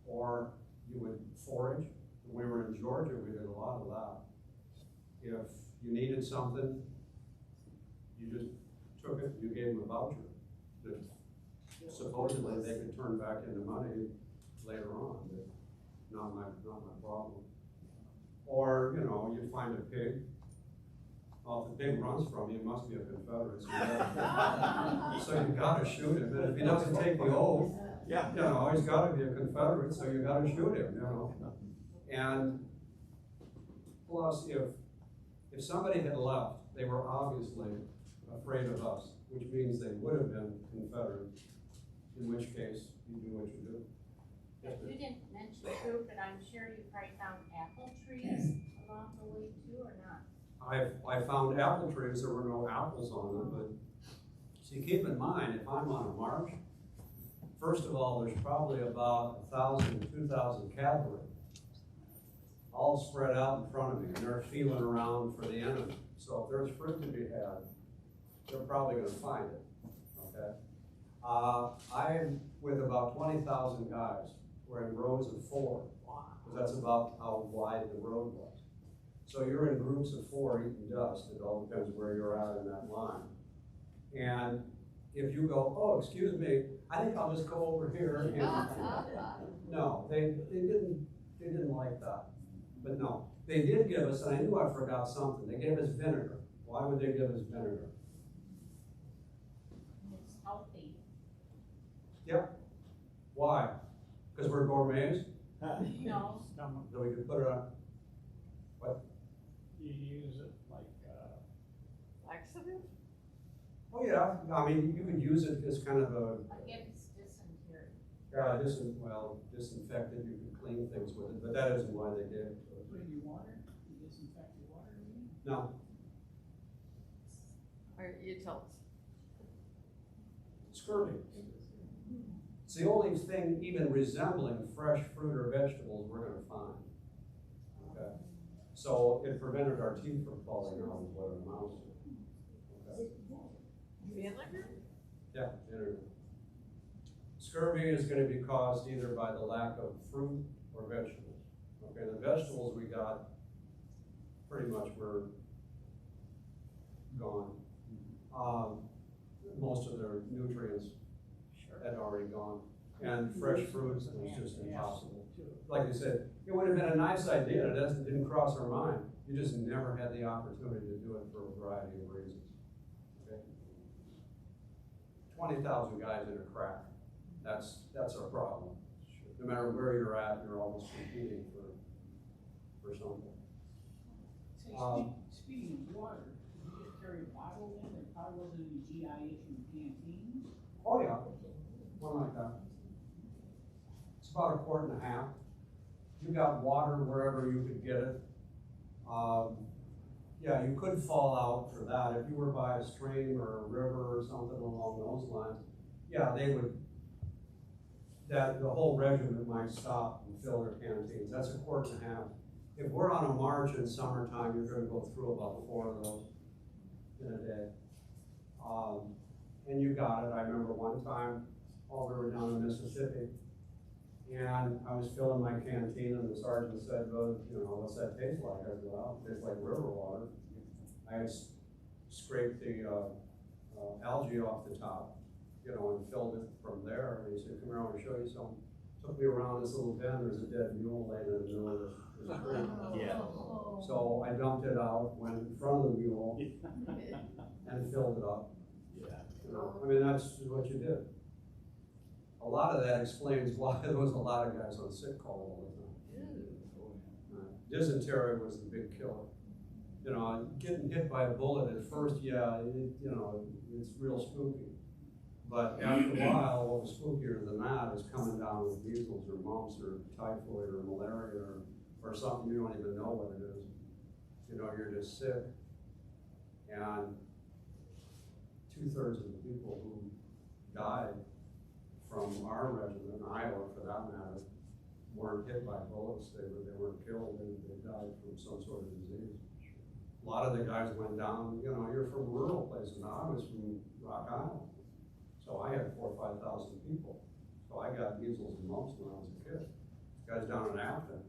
Or you would forage. When we were in Georgia, we did a lot of that. If you needed something, you just took it, you gave them a voucher. That supposedly they could turn back into money later on, but not my problem. Or, you find a pig. Well, if the pig runs from you, it must be a Confederate. So you gotta shoot him. And if he doesn't take the oath, he's gotta be a Confederate, so you gotta shoot him, And plus, if somebody had left, they were obviously afraid of us, which means they would have been Confederates, in which case you do what you do. You didn't mention fruit, but I'm sure you probably found apple trees along the way too, or not? I found apple trees, there were no apples on them, but see, keep in mind, if I'm on a march, first of all, there's probably about 1,000, 2,000 cavalry, all spread out in front of me, and they're feeling around for the enemy. So if there's fruit to be had, they're probably going to find it, okay? I'm with about 20,000 guys. We're in rows of 4, because that's about how wide the road was. So you're in groups of 4 eating dust. It all depends where you're at in that line. And if you go, oh, excuse me, I think I'll just go over here. No, they didn't like that. But no, they did give us, and I knew I forgot something. They gave us vinegar. Why would they give us vinegar? It's healthy. Yep. Why? Because we're gourmets? No. So we could put it on. What? You use it like, Laxative? Oh yeah, I mean, you could use it as kind of a, Against dysentery. disinfectant, you could clean things with it, but that isn't why they did it. Put in your water, you disinfect your water, you mean? No, Or you tell us. scurvy. It's the only thing even resembling fresh fruit or vegetables we're gonna find. Okay? So it prevented our teeth from falling out is what it amounts to. Okay? Vinegar? Yeah, vinegar. Scurvy is going to be caused either by the lack of fruit or vegetables. Okay, the vegetables we got pretty much were gone. Most of their nutrients had already gone. And fresh fruits was just impossible. Like I said, it would have been a nice idea. It didn't cross our mind. You just never had the opportunity to do it for a variety of reasons. Okay? 20,000 guys in a crack. That's our problem. No matter where you're at, you're always competing for something. Speaking of water, did you just carry a bottle in? There probably wasn't any GI issued canteens. Oh yeah, one like that. It's about a quart and a half. You got water wherever you could get it. Yeah, you could fall out for that. If you were by a stream or a river or something along those lines, yeah, they would, the whole regiment might stop and fill their canteens. That's a quart and a half. If we're on a march in summertime, you're gonna go through about 4 of those in a day. And you got it. I remember one time, we were down in Mississippi, and I was filling my canteen, and the sergeant said, well, you know, what's that taste like? I said, well, it tastes like river water. I scraped the algae off the top, you know, and filled it from there. And he said, come here, I want to show you something. Took me around this little bend, there's a dead mule laying in the middle of this creek. Yeah. So I dumped it out, went in front of the mule, and filled it up. Yeah. You know, I mean, that's what you did. A lot of that explains why there was a lot of guys on sick call all the time. Dysentery was the big killer. You know, getting hit by a bullet at first, yeah, you know, it's real spooky. But after a while, what was spookier than that is coming down with measles or mumps or typhoid or malaria or something you don't even know what it is. You know, you're just sick. And 2/3 of the people who died from our regiment, Iowa for that matter, weren't hit by bullets. They weren't killed. They died from some sort of disease. A lot of the guys went down, you know, you're from rural places. Now, I was from Rock Island. So I had 4,000 or 5,000 people. So I got measles and mumps when I was a kid. Guys down in Afton,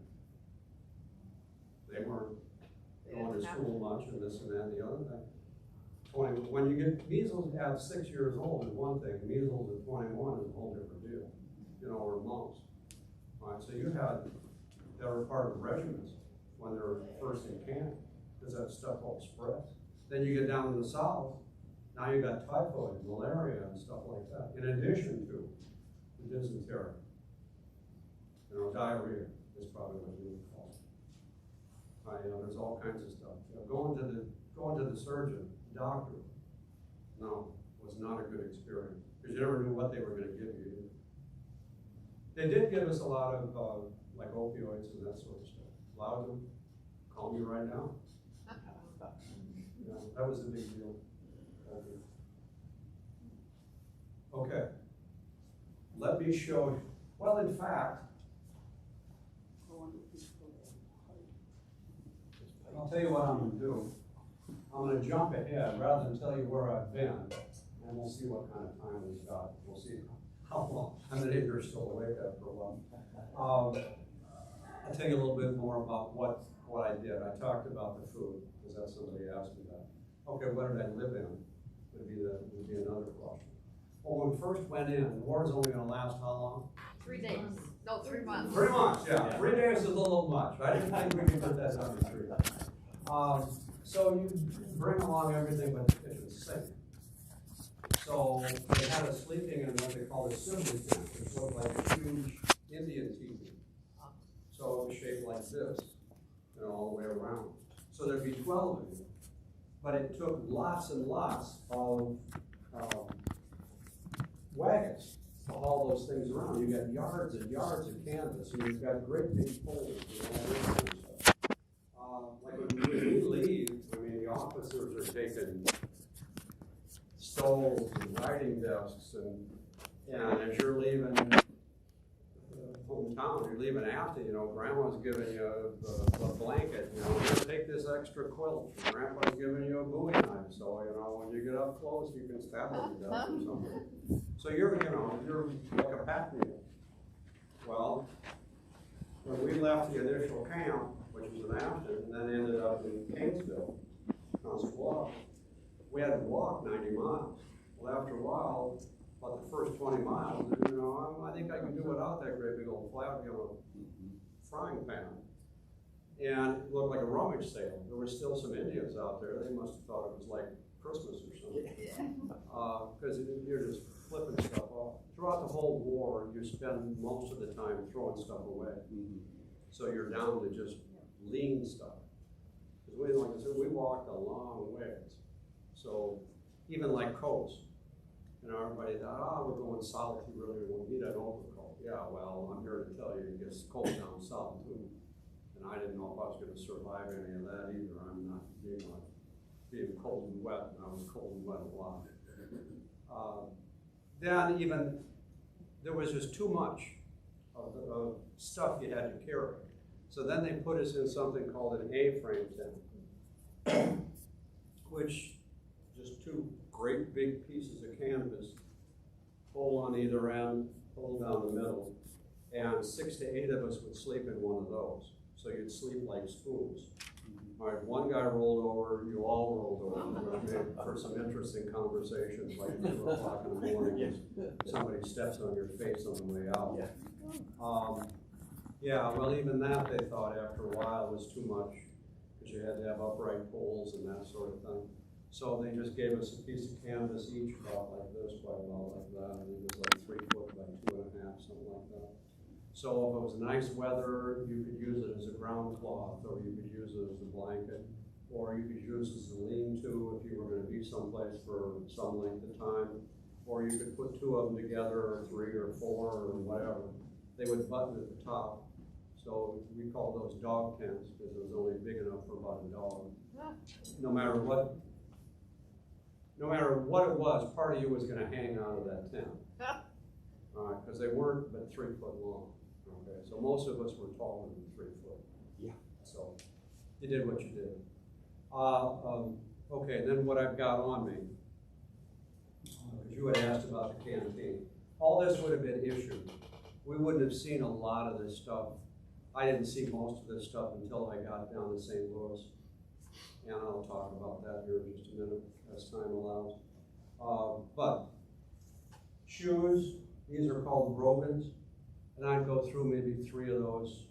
they weren't going to school much and this and that and the other thing. When you get measles at 6 years old is one thing, measles at 21 is a whole different deal, you know, or mumps. All right, so you had, that were part of the regiments when they were first in camp, because that stuff all spreads. Then you get down in the south, now you got typhoid, malaria, and stuff like that, in addition to the dysentery. You know, diarrhea is probably what you would call it. You know, there's all kinds of stuff. You know, going to the surgeon, doctor, no, was not a good experience, because you never knew what they were going to give you. They did give us a lot of, like opioids and that sort of stuff. Allowed them, calm you right down. You know, that was a big deal. Okay, let me show you. Well, in fact, I'll tell you what I'm going to do. I'm going to jump ahead rather than tell you where I've been, and we'll see what kind of time we've got. We'll see how long. How many of you are still awake after a while. I'll tell you a little bit more about what I did. I talked about the food, because that's somebody asked me that. Okay, what did I live in? Would be another question. Well, when we first went in, the war's only going to last how long? 3 days. No, 3 months. 3 months, yeah. 3 days is a little much. I didn't think we could put that down in 3 days. So you bring along everything but the kitchen sink. So they had us sleeping in what they call a assembly tent, which looked like a huge Indian teepee. So it was shaped like this, you know, all the way around. So there'd be 12 of you. But it took lots and lots of wagons to haul those things around. You got yards and yards of canvas, and you've got great big poles and all this kind of stuff. Like when we leave, I mean, the officers are taking stoves and writing desks, and as you're leaving hometown, you're leaving after, you know, grandma's giving you a blanket, you know, take this extra quilt. Grandpa's giving you a Bowie knife, so, you know, when you get up close, you can stab it to death or something. So you're like a pack mule. Well, when we left the initial camp, which was in Afton, and then ended up in Kingsville, Bluff, we had to walk 90 miles. Well, after a while, about the first 20 miles, you know, I think I can do without that great big old flat, you know, frying pan. And it looked like a rummage sale. There were still some Indians out there. They must have thought it was like Christmas or something. Because you're just flipping stuff off. Throughout the whole war, you spend most of the time throwing stuff away. So you're down to just lean stuff. Because we, like I said, we walked a long ways. So even like coats, you know, everybody thought, we're going south, you really won't need an overcoat. Yeah, well, I'm here to tell you, it gets cold down south too. And I didn't know if I was gonna survive any of that either. I'm not being cold and wet, and I was cold and wet a lot. Then even, there was just too much of stuff you had to carry. So then they put us in something called an A-frame tent, which just two great big pieces of canvas, hole on either end, hole down the middle, and 6 to 8 of us would sleep in one of those. So you'd sleep like spoons. All right, one guy rolled over, you all rolled over, which made for some interesting conversations, like 2 o'clock in the morning, somebody steps on your face on the way out. Yeah, well, even that they thought after a while was too much, because you had to have upright poles and that sort of thing. So they just gave us a piece of canvas each, about like this, quite about like that, and it was like 3 foot by 2.5, something like that. So if it was nice weather, you could use it as a ground cloth, or you could use it as a blanket, or you could use it as a lean-to if you were going to be someplace for some length of time, or you could put 2 of them together, or 3 or 4, or whatever. They would button at the top. So we called those dog tents because it was only big enough for about a dog. No matter what it was, part of you was going to hang out of that tent. Because they weren't but 3 foot long. Okay, so most of us were taller than 3 foot. Yeah. So you did what you did. Okay, then what I've got on me, because you had asked about the canteen. All this would have been issued. We wouldn't have seen a lot of this stuff. I didn't see most of this stuff until I got down to St. Louis. And I'll talk about that here in just a minute as time allows. But shoes, these are called brogans. And I'd go through maybe three of those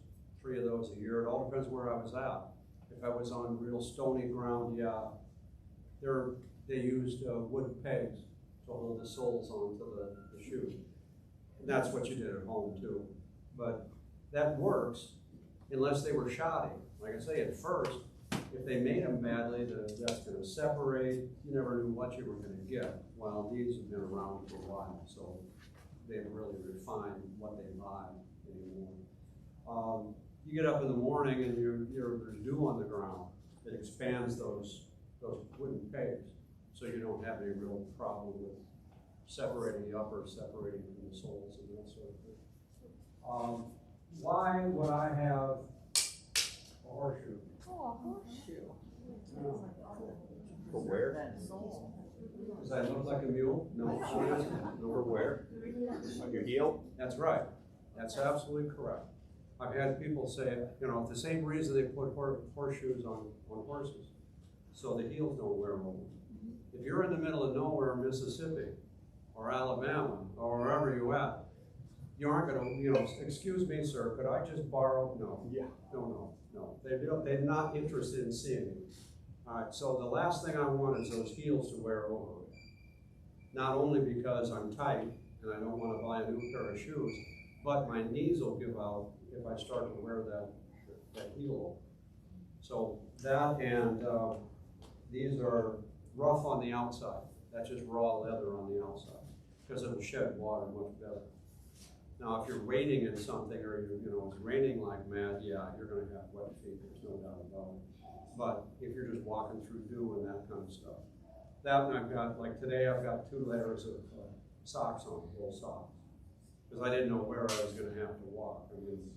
a year. It all depends where I was at. If I was on real stony ground, yeah. They used wood pegs to hold the soles onto the shoe. And that's what you did at home too. But that works unless they were shoddy. Like I say, at first, if they made them badly, that's going to separate. You never knew what you were going to get. Well, these have been around for a while, so they've really refined what they buy anymore. You get up in the morning and there's dew on the ground. It expands those wooden pegs, so you don't have any real problem with separating the upper, separating from the soles and that sort of thing. Why would I have a horseshoe? Oh, a horseshoe. For where? Does that look like a mule? No. For where? On your heel? That's right. That's absolutely correct. I've had people say, you know, the same reason they put horseshoes on horses, so the heels don't wear over. If you're in the middle of nowhere, Mississippi, or Alabama, or wherever you're at, you aren't going to, you know, excuse me, sir, could I just borrow? No. Yeah. No. They're not interested in seeing you. All right, so the last thing I want is those heels to wear over. Not only because I'm tight and I don't want to buy a new pair of shoes, but my knees will give out if I start to wear that heel. So that, and these are rough on the outside. That's just raw leather on the outside because it'll shed water much better. Now, if you're wading in something or it's raining like mad, yeah, you're going to have wet feet. There's no doubt about it. But if you're just walking through dew and that kind of stuff, that one I've got, like today, I've got 2 layers of socks on, wool socks, because I didn't know where I was going to have to walk. I mean,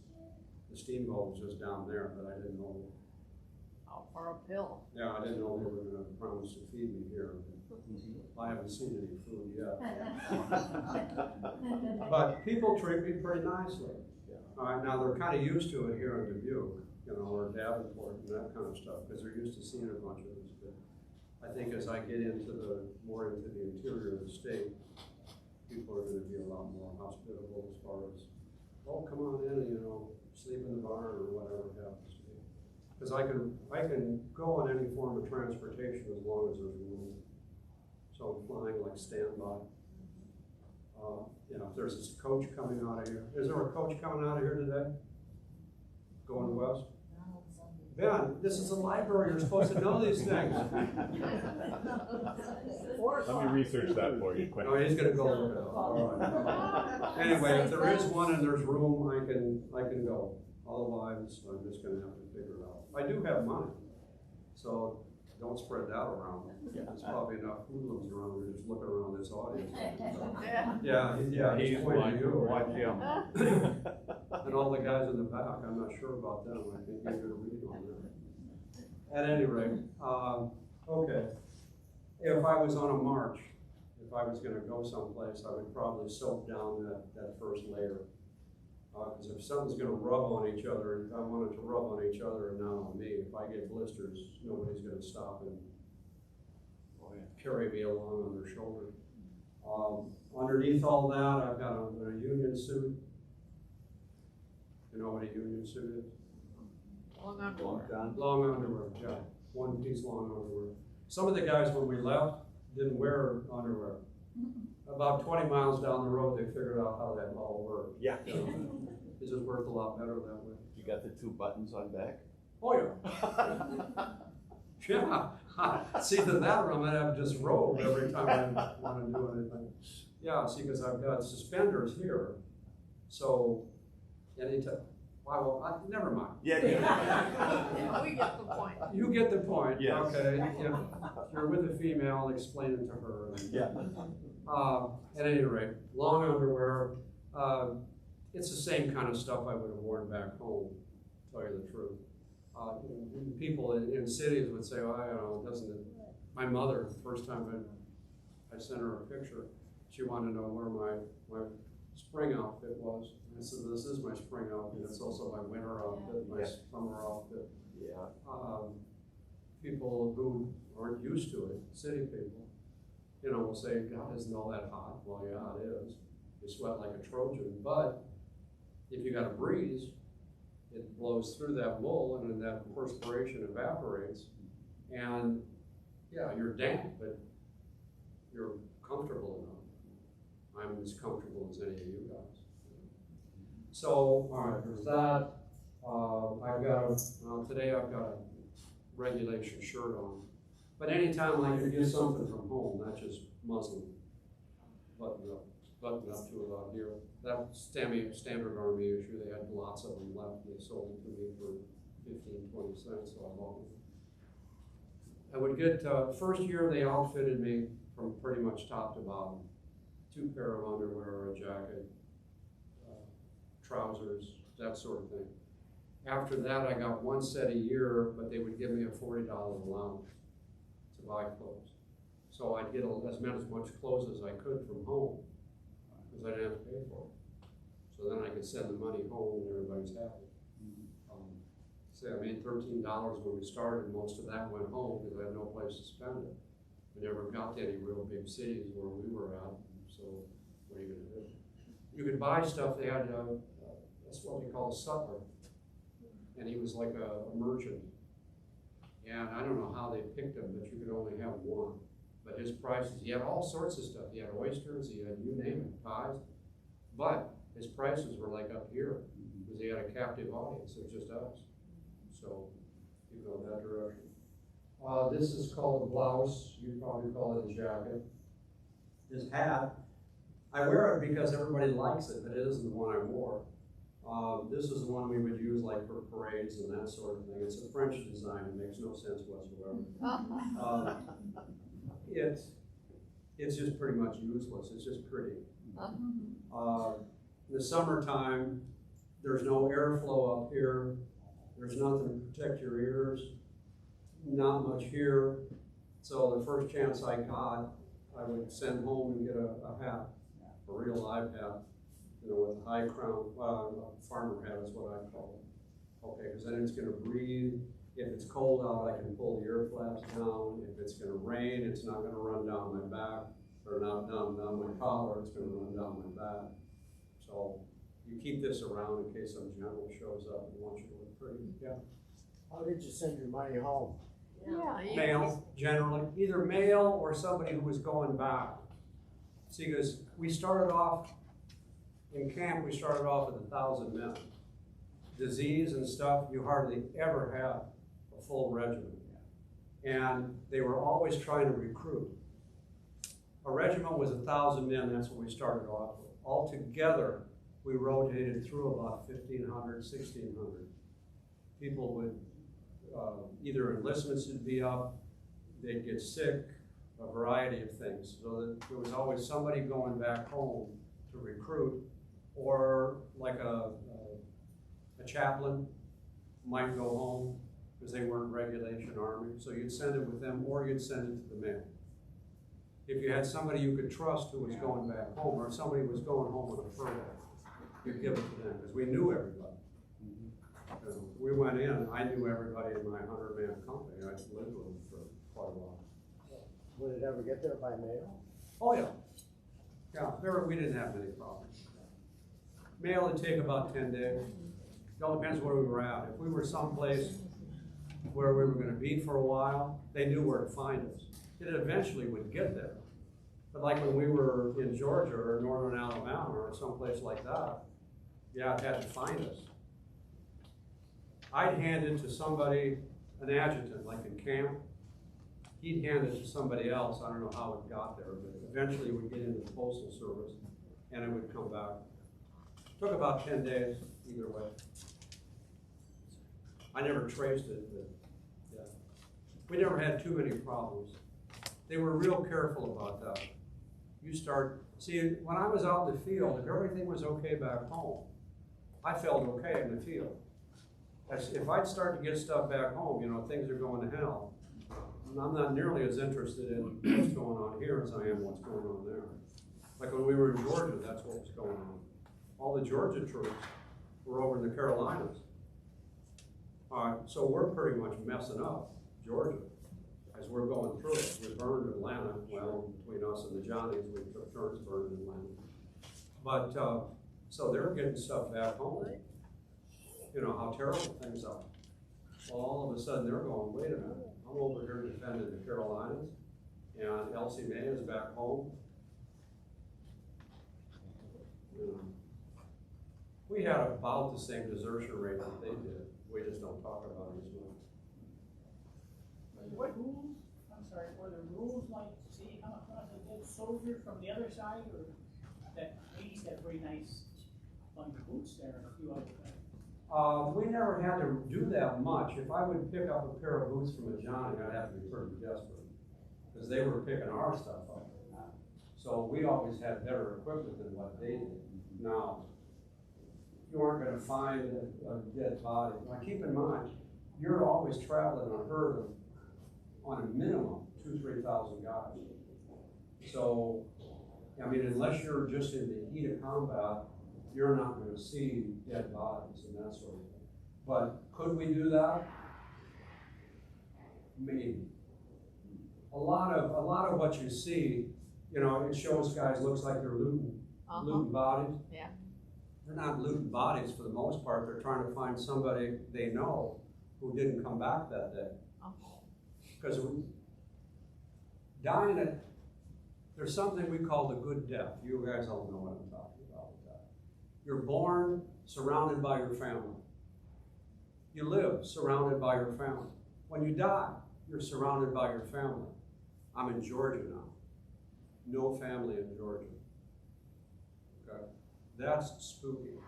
the steamboat was just down there, but I didn't know. How far uphill? Yeah, I didn't know they were going to promise to feed me here. I haven't seen any food yet. But people treat me pretty nicely. Now they're kind of used to it here in Dubuque, or Davenport and that kind of stuff, because they're used to seeing a bunch of this. But I think as I get more into the interior of the state, people are going to be a lot more hospitable as far as, oh, come on in and, sleep in the barn or whatever it happens to be. Because I can go on any form of transportation as long as there's room. So I'm flying like standby. You know, if there's this coach coming out of here, is there a coach coming out of here today? Going west? Ben, this is a library, you're supposed to know these things. Let me research that for you quick. No, he's gonna go look it up. All right. Anyway, if there is one and there's room, I can go. Otherwise, I'm just gonna have to figure it out. I do have money, so don't spread that around. There's probably enough hoodlums around here just looking around this audience. Yeah, he's pointing to you. Watch him. And all the guys in the back, I'm not sure about them. I think you could read on that. At any rate, okay. If I was on a march, if I was gonna go someplace, I would probably soak down that first layer. Because if something's gonna rub on each other, if I want it to rub on each other and not on me, if I get blisters, nobody's gonna stop and carry me along on their shoulder. Underneath all that, I've got a union suit. You know what a union suit is? Long underwear. Long underwear, yeah. One piece long underwear. Some of the guys, when we left, didn't wear underwear. About 20 miles down the road, they figured out how that all worked. Yeah. It's just worked a lot better that way. You got the 2 buttons on back? Oh, yeah. Yeah. See, that I'm gonna have disrobe every time I want to do anything. Yeah, see, because I've got suspenders here. So, anytime. Well, never mind. Yeah. Yeah, we get the point. You get the point. Yes. Okay. If you're with a female, explain it to her. Yeah. At any rate, long underwear. It's the same kind of stuff I would have worn back home, to tell you the truth. People in cities would say, "Oh, you know, doesn't it?" My mother, the first time I sent her a picture, she wanted to know where my spring outfit was. I said, "This is my spring outfit. It's also my winter outfit, my summer outfit." Yeah. People who aren't used to it, city people, you know, will say, "God, isn't all that hot?" Well, yeah, it is. You sweat like a Trojan, but if you got a breeze, it blows through that wool and then that perspiration evaporates. And yeah, you're damp, but you're comfortable enough. I'm as comfortable as any of you guys. So, all right, there's that. Today I've got a regulation shirt on. But anytime I can get something from home, not just muslin, button up to about here. That standard Army issue, they had lots of them left, and they sold it to me for 15, 20 cents, so I bought them. I would get, first year they outfitted me from pretty much top to bottom. 2 pair of underwear, a jacket, trousers, that sort of thing. After that, I got 1 set a year, but they would give me a $40 allowance to buy clothes. So I'd get as much clothes as I could from home, because I didn't have to pay for it. So then I could send the money home and everybody's happy. Say I made $13 when we started, most of that went home because I had no place to spend it. We never got to any real big cities where we were at, so what are you gonna do? You could buy stuff. They had, that's what they call a sutler. And he was like a merchant. And I don't know how they picked him, but you could only have one. But his prices, he had all sorts of stuff. He had oysters, he had you name it, pies. But his prices were like up here, because he had a captive audience, it was just us. So you go that direction. This is called a blouse, you probably call it a jacket. This hat, I wear it because everybody likes it, but it isn't the one I wore. This is the one we would use like for parades and that sort of thing. It's a French design, it makes no sense whatsoever. It's just pretty much useless, it's just pretty. In the summertime, there's no airflow up here. There's nothing to protect your ears, not much here. So the first chance I got, I would send home and get a hat, a real live hat, you know, with a high crown, a farmer hat is what I call it. Okay, because then it's gonna breathe. If it's cold out, I can pull the ear flaps down. If it's gonna rain, it's not gonna run down my back, or not down my collar, it's gonna run down my back. So you keep this around in case some general shows up and wants you to look pretty. Yeah. How did you send your money home? Yeah. Mail, generally, either mail or somebody who was going back. See, because we started off, in camp, we started off with 1,000 men. Disease and stuff, you hardly ever had a full regiment. And they were always trying to recruit. A regiment was 1,000 men, that's what we started off with. Altogether, we rotated through about 1,500, 1,600. People would, either enlistments would be up, they'd get sick, a variety of things. So that there was always somebody going back home to recruit, or like a chaplain might go home because they weren't regulation army. So you'd send it with them, or you'd send it to the mail. If you had somebody you could trust who was going back home, or somebody was going home with a furlough, you'd give it to them, because we knew everybody. We went in, I knew everybody in my 100-man company. I lived with them for quite a while. Would it ever get there by mail? Oh, yeah. Yeah, we didn't have many problems. Mail would take about 10 days. It all depends where we were at. If we were someplace where we were going to be for a while, they knew where to find us. It eventually would get there. But like when we were in Georgia or northern Alabama or someplace like that, yeah, it had to find us. I'd hand it to somebody, an adjutant, like in camp. He'd hand it to somebody else. I don't know how it got there, but eventually it would get into the Postal Service and it would come back. It took about 10 days either way. I never traced it, but yeah. We never had too many problems. They were real careful about that. See, when I was out in the field, if everything was okay back home, I felt okay in the field. If I'd start to get stuff back home, you know, things are going to hell, I'm not nearly as interested in what's going on here as I am what's going on there. Like when we were in Georgia, that's what was going on. All the Georgia troops were over in the Carolinas. So we're pretty much messing up Georgia as we're going through it. We burned Atlanta. Well, between us and the Johnnies, we took turns burning Atlanta. But, so they're getting stuff back home. You know, how terrible things are. Well, all of a sudden they're going, wait a minute, I'm over here defending the Carolinas, and Elsie Mae is back home. You know, we had about the same desertion rate that they did. We just don't talk about it as much. What rules, I'm sorry, were there rules like, say you come across a dead soldier from the other side, or that ladies had very nice bunch of boots there and a few other things? We never had to do that much. If I would pick up a pair of boots from a Johnny, I'd have to be pretty desperate, because they were picking our stuff up. So we always had better equipment than what they did. Now, you aren't going to find a dead body. Now, keep in mind, you're always traveling on a herd of, on a minimum, 2,000 to 3,000 guys. So, I mean, unless you're just in the heat of combat, you're not going to see dead bodies and that sort of thing. But could we do that? Maybe. A lot of what you see, you know, it shows guys looks like they're looting bodies. Yeah. They're not looting bodies for the most part. They're trying to find somebody they know who didn't come back that day. Because dying at, there's something we call the good death. You guys all know what I'm talking about with that. You're born surrounded by your family. You live surrounded by your family. When you die, you're surrounded by your family. I'm in Georgia now. No family in Georgia. Okay? That's spooky.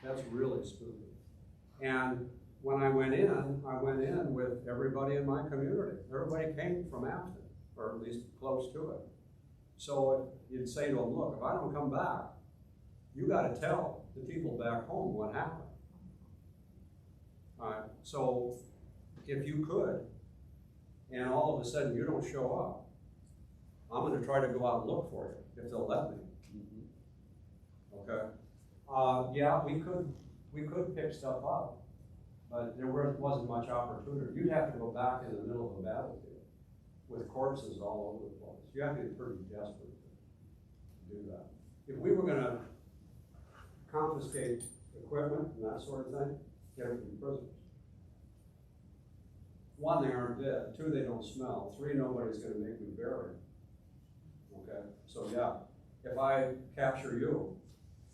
That's really spooky. And when I went in with everybody in my community. Everybody came from Afton, or at least close to it. So you'd say to them, look, if I don't come back, you got to tell the people back home what happened. All right, so if you could, and all of a sudden you don't show up, I'm going to try to go out and look for you, if they'll let me. Okay? Yeah, we could pick stuff up, but there wasn't much opportunity. You'd have to go back in the middle of a battlefield with corpses all over the place. You have to be pretty desperate to do that. If we were going to confiscate equipment and that sort of thing, get them from prisoners. 1, they aren't dead. 2, they don't smell. 3, nobody's going to make me bury them. okay? So yeah, if I capture you,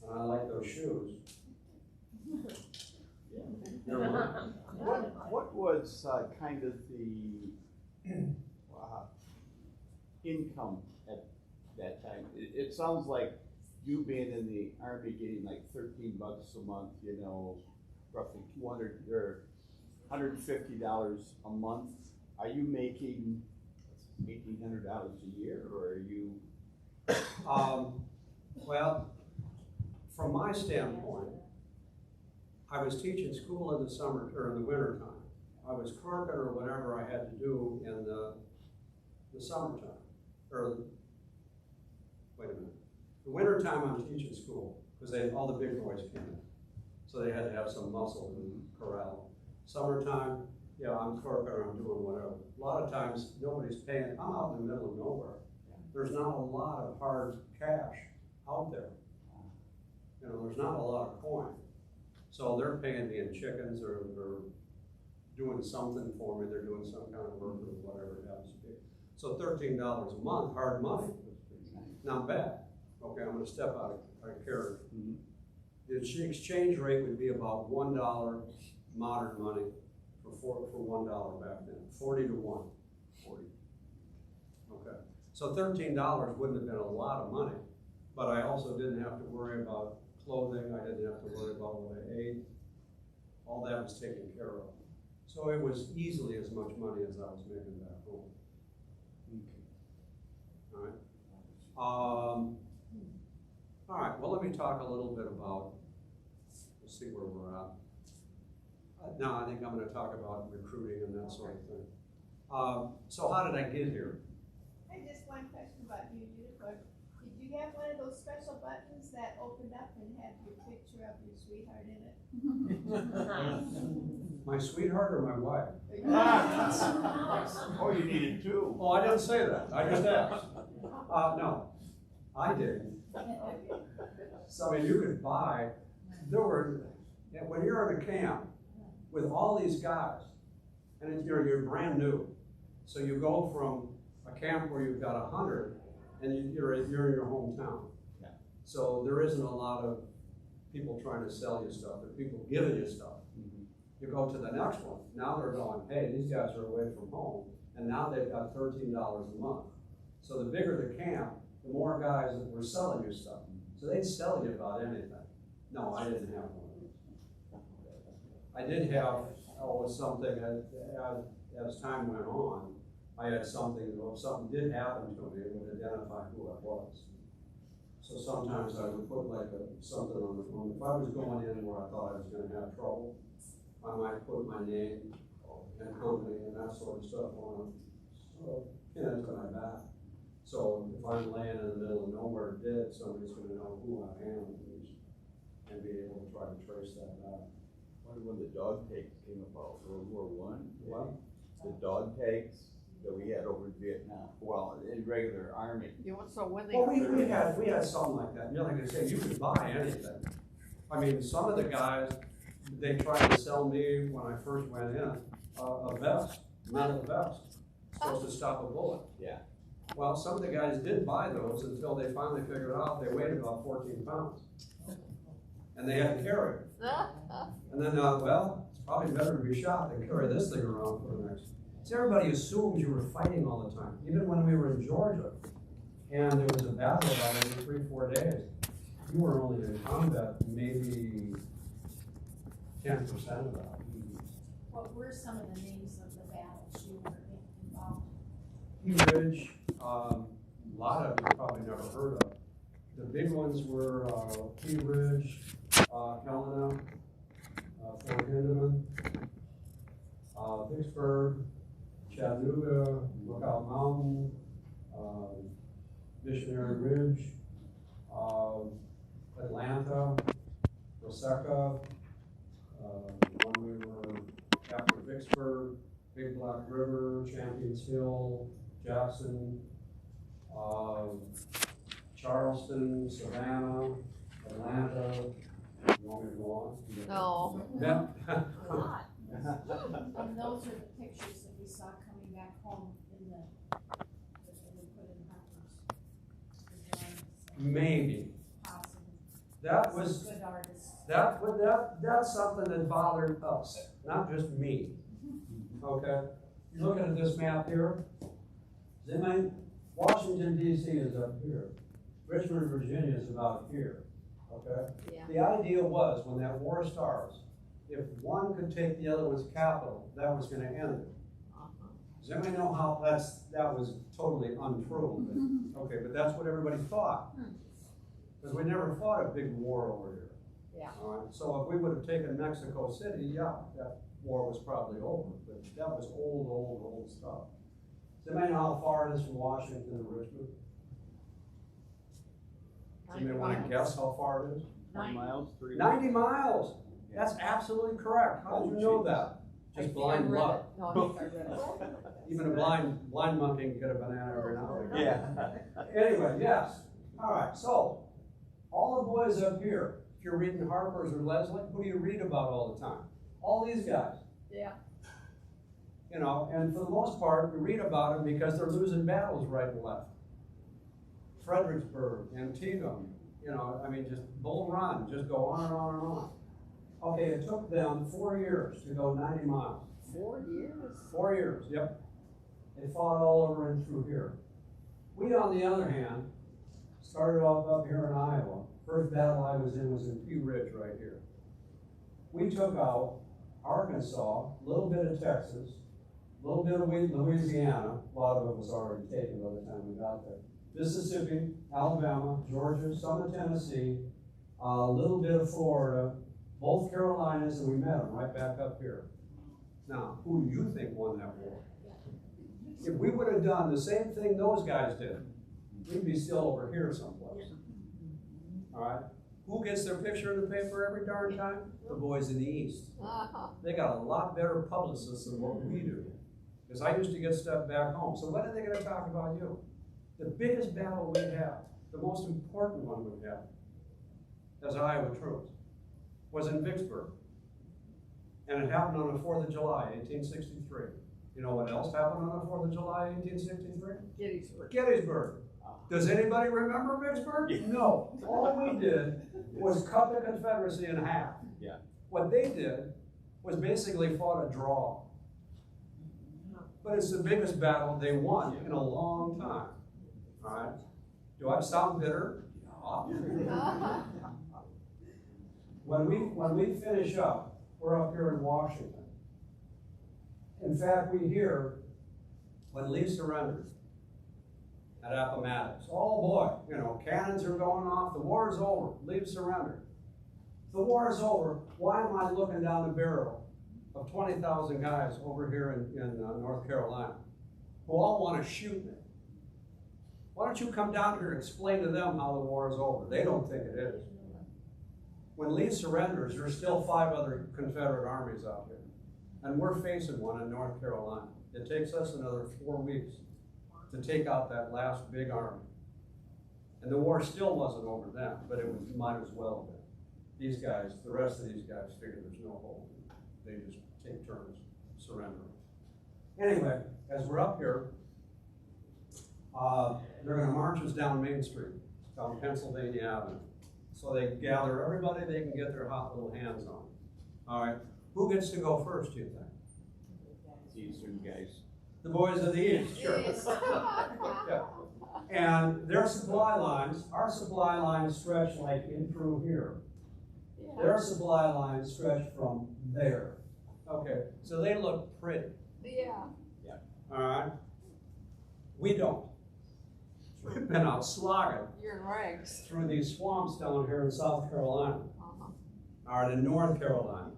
and I like those shoes, you're mine. What was kind of the income at that time? It sounds like you being in the Army getting like $13 a month, you know, roughly 200 or $150 a month. Are you making $1,800 a year, or are you? Well, from my standpoint, I was teaching school in the summer, or in the winter time. I was clerking or whatever I had to do in the summertime, or, wait a minute. The winter time I'm teaching school, because all the big boys came in. So they had to have some muscle and corral. Summertime, yeah, I'm clerking or I'm doing whatever. A lot of times, nobody's paying. I'm out in the middle of nowhere. There's not a lot of hard cash out there. You know, there's not a lot of coin. So they're paying me in chickens, or they're doing something for me. They're doing some kind of work or whatever it happens to be. So $13 a month, hard money, not bad. Okay, I'm gonna step out of character. The exchange rate would be about $1 modern money for $1 back then, 40 to 1. 40. Okay, so $13 wouldn't have been a lot of money, but I also didn't have to worry about clothing. I didn't have to worry about what I ate. All that was taken care of. So it was easily as much money as I was making back home. Okay. All right. All right, well, let me talk a little bit about, we'll see where we're at. Now I think I'm going to talk about recruiting and that sort of thing. So how did I get here? I just one question about you, Jennifer. Did you have one of those special buttons that opened up and had your picture of your sweetheart in it? My sweetheart or my wife? Oh, you needed two. Oh, I didn't say that. I just asked. No, I didn't. So I mean, you could buy, when you're in a camp with all these guys, and you're brand new, so you go from a camp where you've got 100, and you're in your hometown. Yeah. So there isn't a lot of people trying to sell you stuff, there are people giving you stuff. You go to the next one, now they're going, hey, these guys are away from home, and now they've got $13 a month. So the bigger the camp, the more guys that were selling you stuff. So they'd sell you about anything. No, I didn't have one of those. I did have something, as time went on, I had something, if something did happen to me, it would identify who I was. So sometimes I would put like something on the phone. If I was going in where I thought I was going to have trouble, I might put my name and company and that sort of stuff on it. So, to my back. So if I'm laying in the middle of nowhere dead, somebody's going to know who I am and be able to try to trace that back. I wonder when the dog tags came about, World War I? What? The dog tags that we had over in Vietnam, well, in regular Army. So when they. Well, we had something like that. Like I say, you could buy anything. I mean, some of the guys, they tried to sell me when I first went in a vest, metal vest, supposed to stop a bullet. Yeah. Well, some of the guys did buy those until they finally figured out they weighed about 14 pounds. And they had to carry it. And then, well, it's probably better to be shot than carry this thing around for the next. So everybody assumed you were fighting all the time. Even when we were in Georgia, and there was a battle about every 3-4 days, you were only in combat maybe 10% of that. What were some of the names of the battles you were involved Key Ridge, a lot of you probably never heard of. The big ones were Key Ridge, Helena, Fort Hindeman, Vicksburg, Chattanooga, Lookout Mountain, Missionary Ridge, Atlanta, Reseca, when we were after Vicksburg, Big Black River, Champions Hill, Jackson, Charleston, Savannah, Atlanta. You want me to go on? No. Yeah. A lot. And those are the pictures that we saw coming back home in the, that we put in Harper's. Maybe. That was, Good artist. that's something that bothered us, not just me. Okay? You're looking at this map here. Washington DC is up here. Richmond, Virginia is about here. Okay? Yeah. The idea was, when that war starts, if one could take the other one's capital, that was gonna end it. Does anybody know how that was totally untrue? But, okay, but that's what everybody thought. Because we never fought a big war over here. Yeah. All right, so if we would have taken Mexico City, yeah, that war was probably over, but that was old stuff. Does anybody know how far it is from Washington to Richmond? Does anybody want to guess how far it is? 20 miles, 30 90 miles. That's absolutely correct. How did you know that? Just blind luck. No, I think I read it. Even a blind monkey can get a banana every now and again. Yeah. Anyway, yes. All right, so all the boys up here, if you're reading Harper's or Leslie, who do you read about all the time? All these guys. Yeah. You know, and for the most part, we read about them because they're losing battles right and left. Fredericksburg, Antietam, you know, I mean, just Bull Run, just go on and on and on. Okay, it took them 4 years to go 90 miles. 4 years. 4 years, yep. They fought all over and through here. We, on the other hand, started off up here in Iowa. First battle I was in Pea Ridge right here. We took out Arkansas, a little bit of Texas, a little bit of Louisiana. A lot of it was already taken by the time we got there. Mississippi, Alabama, Georgia, some of Tennessee, a little bit of Florida, both Carolinas, and we met them right back up here. Now, who do you think won that war? If we would have done the same thing those guys did, we'd be still over here someplace. All right? Who gets their picture in the paper every darn time? The boys in the East. They got a lot better publicists than what we do. Because I used to get stuff back home. So when are they going to talk about you? The biggest battle we have, the most important one we have, as Iowa troops, was in Vicksburg. And it happened on the 4th of July, 1863. You know what else happened on the 4th of July, 1863? Gettysburg. Gettysburg. Does anybody remember Vicksburg? Yeah. No. All we did was cut the Confederacy in half. Yeah. What they did was basically fought a draw. But it's the biggest battle they won in a long time. All right? Do I sound bitter? Yeah. When we finish up, we're up here in Washington. In fact, we hear when Lee surrendered at Appomattox. Oh boy, you know, cannons are going off, the war is over, Lee surrendered. The war is over, why am I looking down the barrel of 20,000 guys over here in North Carolina who all want to shoot me? Why don't you come down here and explain to them how the war is over? They don't think it is. When Lee surrenders, there's still 5 other Confederate armies out here. And we're facing one in North Carolina. It takes us another 4 weeks to take out that last big army. And the war still wasn't over then, but it might as well have been. These guys, the rest of these guys figure there's no hope. They just take turns surrendering. Anyway, as we're up here, they're going to march us down Main Street, down Pennsylvania Avenue. So they gather everybody they can get their hot little hands on. All right, who gets to go first, do you think? Eastern guys. The boys of the East, sure. Yeah. And their supply lines, our supply lines stretch like in through here. Yeah. Their supply lines stretch from there. Okay, so they look pretty. Yeah. All right? We don't. We've been out slogging You're in rags. through these swamps down here in South Carolina, or in North Carolina.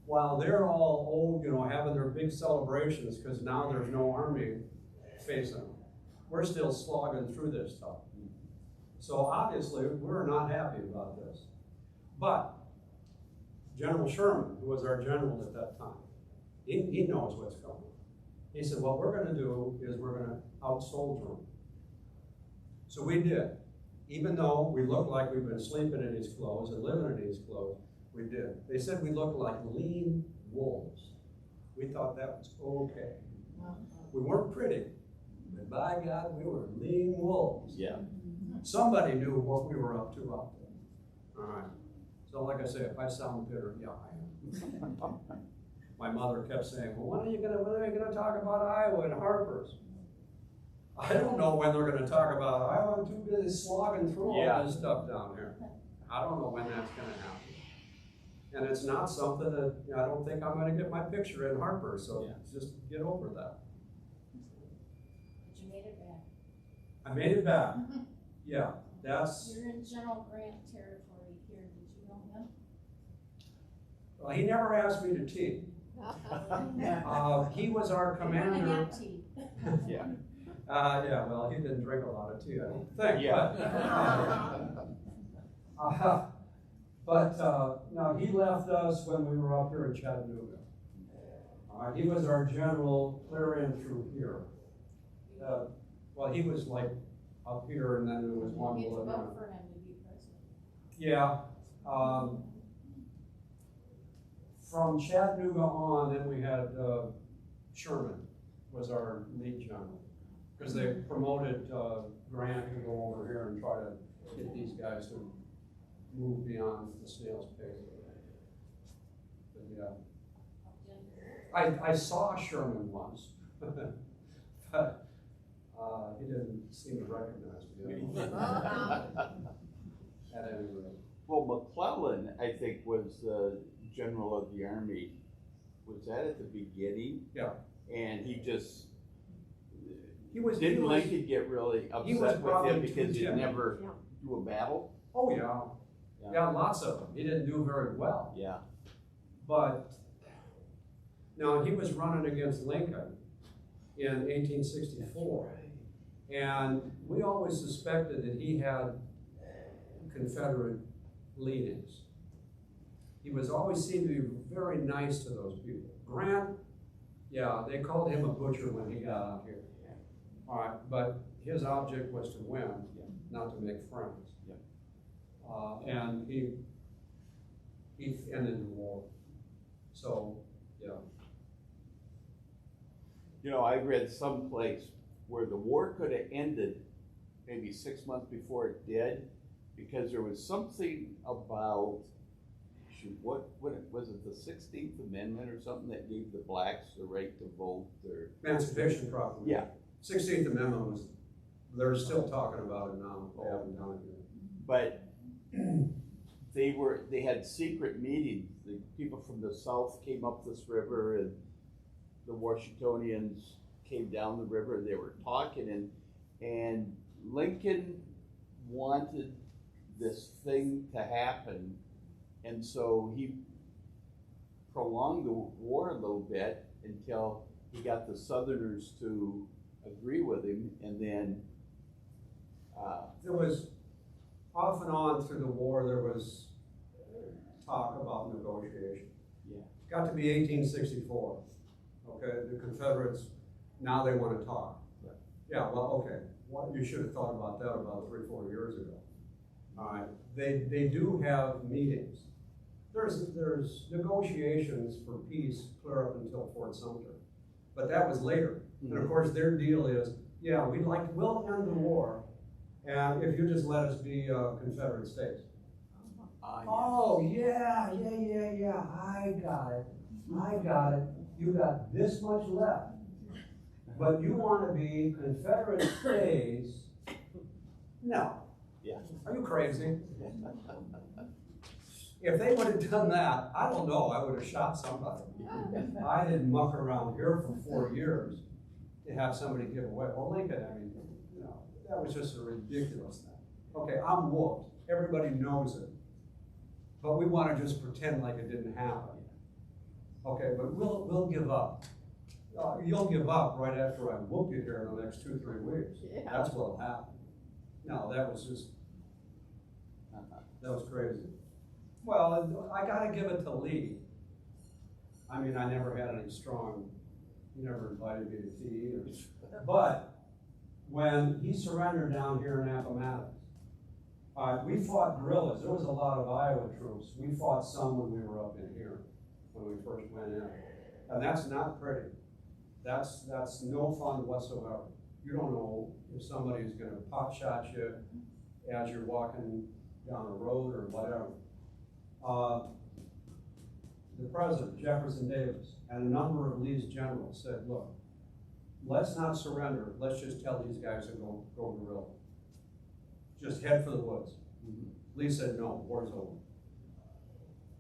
While they're all old, you know, having their big celebrations because now there's no army facing them. We're still slogging through this stuff. So obviously, we're not happy about this. But General Sherman, who was our general at that time, he knows what's going on. He said, what we're going to do is we're going to out-soldier them. So we did. Even though we looked like we've been sleeping in these clothes and living in these clothes, we did. They said we looked like lean wolves. We thought that was okay. We weren't pretty, but by God, we were lean wolves. Yeah. somebody knew what we were up to out there. All right. So like I say, if I sound bitter, yeah, I am. My mother kept saying, well, when are you gonna talk about Iowa and Harper's? I don't know when they're gonna talk about Iowa. I'm too busy slogging through all this stuff down here. I don't know when that's gonna happen. And it's not something that, I don't think I'm gonna get my picture in Harper's, so just get over that. But you made it back. I made it back. Yeah, that's, You're in General Grant territory here, did you know him? well, he never asked me to tea. He was our commander. You wanna have tea. Yeah. Yeah, well, he didn't drink a lot of tea, I don't think. Yeah. No, he left us when we were up here in Chattanooga. He was our general clear in through here. Well, he was like up here, and then there was one You below get to him. vote for him to be president. Yeah. From Chattanooga on, then we had Sherman was our lead general. Because they promoted Grant to go over here and try to get these guys to move beyond the snail's pace. But yeah. I saw Sherman once, but he didn't seem to recognize me. At any rate. Well, McClellan, I think, was general of the army. Was that at the beginning? Yeah. And he just Didn't Lincoln get really upset with him because he never do a battle? Oh, yeah. Yeah, lots of them. He didn't do very well. Yeah. But, now, he was running against Lincoln in 1864. And we always suspected that he had Confederate leanings. He was always seemed to be very nice to those people. Grant, yeah, they called him a butcher when he got out here. All right, but his object was to win, not to make friends. And he ended the war. So, yeah. You know, I read someplace where the war could have ended maybe 6 months before it did, because there was something about, what was it, the 16th Amendment or something that gave the blacks the right to vote, or Emancipation Proclamation. Yeah. 16th Amendment was, they're still talking about it now. They haven't done it yet. But they had secret meetings. The people from the South came up this river, and the Washingtonians came down the river. They were talking, and Lincoln wanted this thing to happen, and so he prolonged the war a little bit until he got the Southerners to agree with him, and then there was, off and on through the war, there was talk about negotiation. Yeah. Got to be 1864. Okay, the Confederates, now they want to talk. Right. Yeah, well, okay. Well, you should have thought about that about 3 or 4 years ago. All right, they do have meetings. There's negotiations for peace clear up until Fort Sumter, but that was later. And of course, their deal is, yeah, we'll end the war, and if you just let us be Confederate states. Oh, yeah, I got it. You got this much left. But you want to be Confederate states? No. Yeah. Are you crazy? If they would have done that, I don't know, I would have shot somebody. I didn't muck around here for 4 years to have somebody give away. Well, Lincoln, I mean, you know, that was just a ridiculous thing. Okay, I'm whooped. Everybody knows it. But we want to just pretend like it didn't happen. Okay, but we'll give up. You'll give up right after I whoop you here in the next 2-3 weeks. Yeah. That's what'll happen. No, that was just, that was crazy. Well, I gotta give it to Lee. I mean, I never had any strong, he never invited me to tea either. But when he surrendered down here in Appomattox, we fought guerrillas. There was a lot of Iowa troops. We fought some when we were up in here, when we first went in. And that's not pretty. That's no fun whatsoever. You don't know if somebody's gonna pot shot you, as you're walking down a road or whatever. The president, Jefferson Davis, and a number of Lee's generals said, look, let's not surrender, let's just tell these guys to go guerrilla. Just head for the woods. Lee said, no, war's over.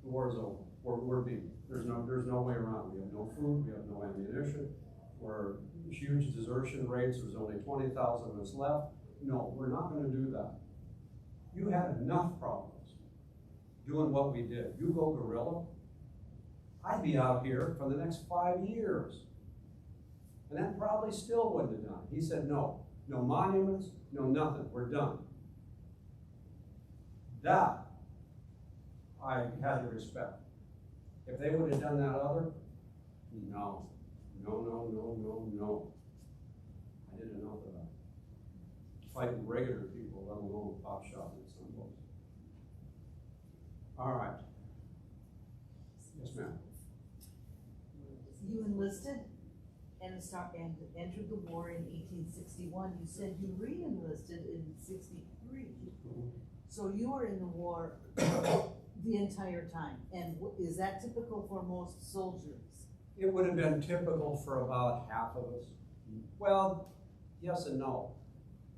The war's over. We're beaten. There's no way around. We have no food, we have no ammunition. We're huge desertion rates. There's only 20,000 of us left. No, we're not going to do that. You had enough problems doing what we did. You go guerrilla, I'd be out here for the next 5 years. And that probably still wouldn't have done. He said, no monuments, no nothing, we're done. That I had to respect. If they would have done that other, no. I didn't know for that. Fighting regular people, let alone pop shot at some folks. All right. Yes, ma'am. You enlisted and entered the war in 1861. You said you re-enlisted in 63. So you were in the war the entire time. And is that typical for most soldiers? It would have been typical for about half of us. Well, yes and no.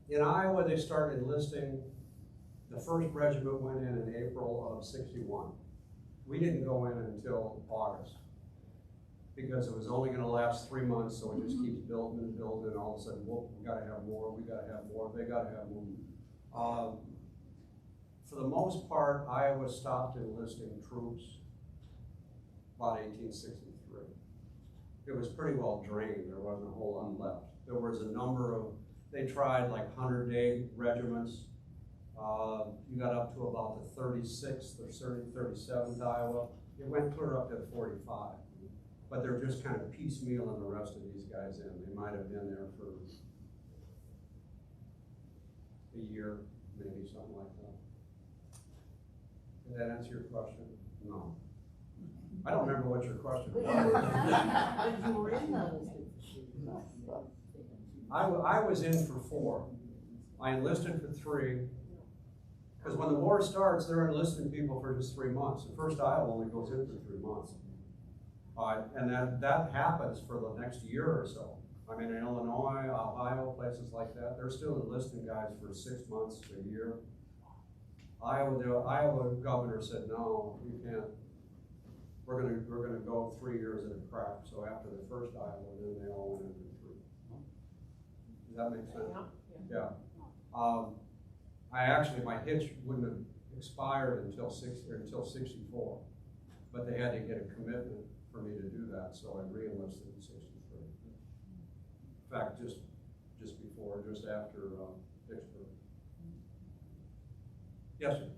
In Iowa, they started enlisting. The first regiment went in April of 61. We didn't go in until August because it was only going to last 3 months, so it just keeps building and building, and all of a sudden, whoop, we got to have more, we got to have more, they got to have more. For the most part, Iowa stopped enlisting troops about 1863. It was pretty well drained. There wasn't a whole lot left. There was a number of, they tried like 100-day regiments. You got up to about the 36th or 37th Iowa. It went clear up to 45. But they're just kind of piecemealing the rest of these guys in. They might have been there for a year, maybe something like that. Did that answer your question? No. I don't remember what your question was. But you were in those. I was in for 4. I enlisted for 3. Because when the war starts, they're enlisting people for just 3 months. The first Iowa only goes in for 3 months. And that happens for the next year or so. I mean, in Illinois, Ohio, places like that, they're still enlisting guys for 6 months, a year. The Iowa governor said, no, you can't. We're gonna go 3 years at a crack. So after the first Iowa, then they all went in for 3. Does that make sense? Yeah. My hitch wouldn't have expired until 64, but they had to get a commitment for me to do that, so I re-enlisted in 63. In fact, just after Vicksburg. Yes, sir.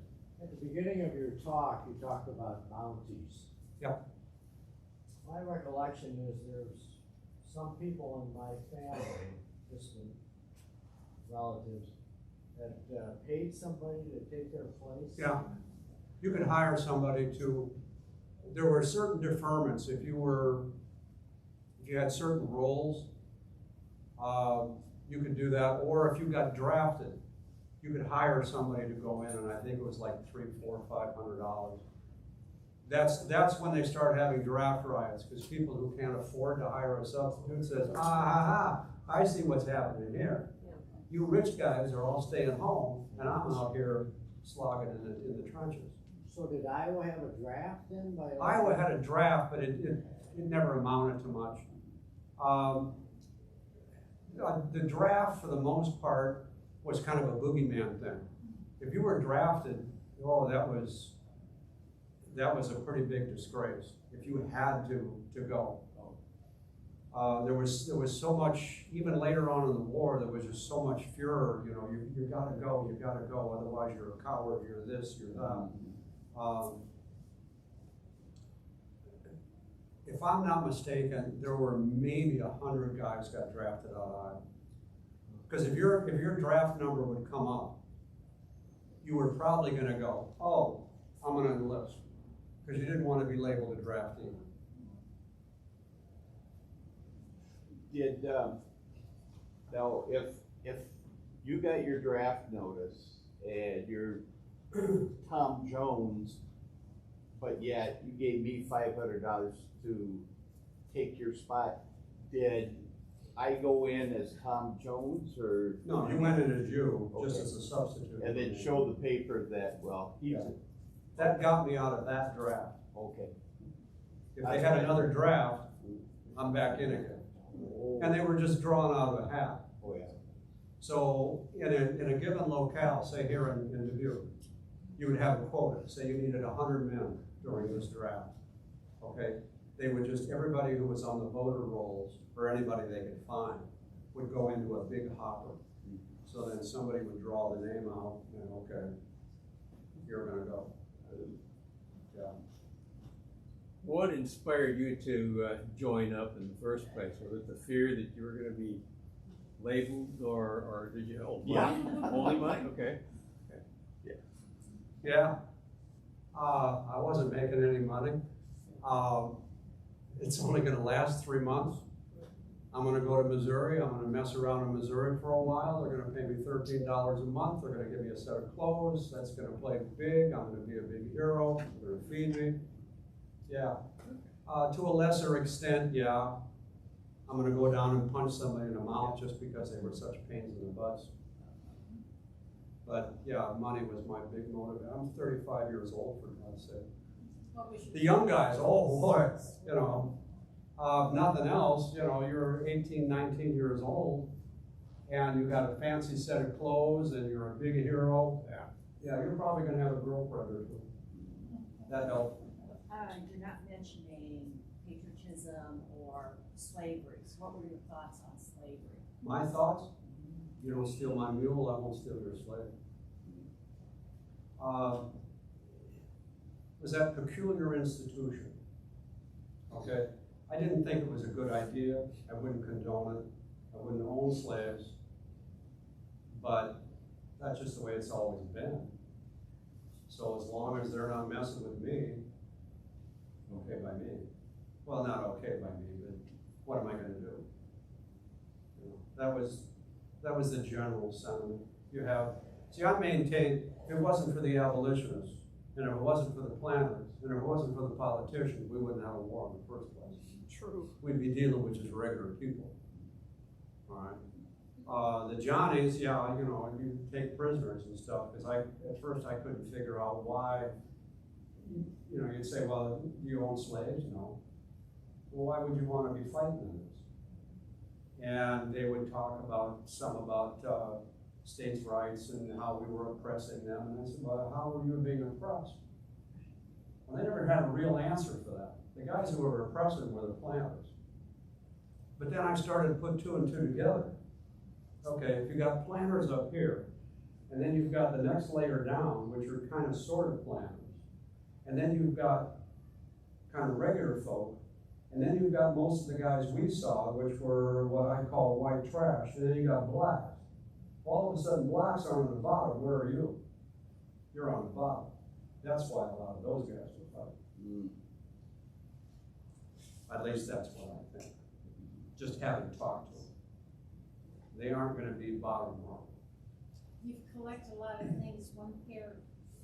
At the beginning of your talk, you talked about bounties. Yeah. My recollection is there's some people in my family, distant relatives, that paid somebody to take their place. Yeah. You could hire somebody to, there were certain deferments. If you had certain roles, you could do that. Or if you got drafted, you could hire somebody to go in, and I think it was like $300, $400, $500. That's when they start having draft riots, because people who can't afford to hire a substitute says, I see what's happening here. You rich guys are all staying home, and I'm out here slogging in the trenches. So did Iowa have a draft then? Iowa had a draft, but it never amounted to much. The draft, for the most part, was kind of a boogeyman thing. If you were drafted, that was a pretty big disgrace. If you had to go. There was so much, even later on in the war, there was just so much furor, you gotta go, otherwise you're a coward, you're this, you're that. If I'm not mistaken, there were maybe 100 guys got drafted out of Iowa. Because if your draft number would come up, you were probably gonna go, oh, I'm gonna enlist. Because you didn't want to be labeled a draftee. Now, if you got your draft notice and you're Tom Jones, but yet you gave me $500 to take your spot. Did I go in as Tom Jones, or? No, you went in as you, just Okay. as a substitute. And then show the paper that, well, he's, Yeah. That got me out of that draft. okay. If they had another draft, I'm back in again. And they were just drawn out of a hat. Oh, yeah. So in a given locale, say here in Dubuque, you would have a quota, say you needed 100 men during this draft, okay? They would just, everybody who was on the voter rolls, or anybody they could find, would go into a big hopper. So then somebody would draw the name out, and okay, you're gonna go. Yeah. What inspired you to join up in the first place? Was it the fear that you were going to be labeled, or did you? Oh, money? Yeah. Only money? Okay. Yeah. I wasn't making any money. It's only gonna last 3 months. I'm gonna go to Missouri, I'm gonna mess around in Missouri for a while, they're gonna pay me $13 a month, they're gonna give me a set of clothes, that's gonna play big, I'm gonna be a big hero, they're gonna feed me. Yeah. To a lesser extent, yeah. I'm gonna go down and punch somebody in the mouth just because they were such pains in the butts. But yeah, money was my big motive. I'm 35 years old, for God's sake. What was your The young guys, oh boy, you know, if nothing else, you know, you're 18, 19 years old, and you got a fancy set of clothes, and you're a big hero. Yeah, you're probably gonna have a girlfriend or two. That helped. You're not mentioning patriotism or slavery. So what were your thoughts on slavery? My thoughts? You don't steal my mule, I won't steal your slave. Was that peculiar institution? Okay, I didn't think it was a good idea. I wouldn't condone it. I wouldn't own slaves. But that's just the way it's always been. So as long as they're not messing with me, okay by me. Well, not okay by me, but what am I gonna do? You know, that was the general sentiment. You have, see, I maintain, if it wasn't for the abolitionists, and if it wasn't for the planters, and if it wasn't for the politicians, we wouldn't have a war in the first place. True. We'd be dealing with just regular people. All right. The Johnnies, yeah, you know, you take prisoners and stuff, because at first I couldn't figure out why, you know, you'd say, well, do you own slaves? No. Well, why would you want to be fighting in this? And they would talk about states' rights and how we were oppressing them. And I said, well, how were you being oppressed? Well, they never had a real answer for that. The guys who were oppressing were the planters. But then I started to put two and two together. Okay, if you got planters up here, and then you've got the next layer down, which are kind of sort of planters, and then you've got kind of regular folk, and then you've got most of the guys we saw, which were what I call white trash, and then you got blacks. All of a sudden, blacks are on the bottom. Where are you? You're on the bottom. That's why a lot of those guys were fighting. At least that's what I think. Just having talked to them. They aren't going to be bottom rung. You've collected a lot of things. One pair,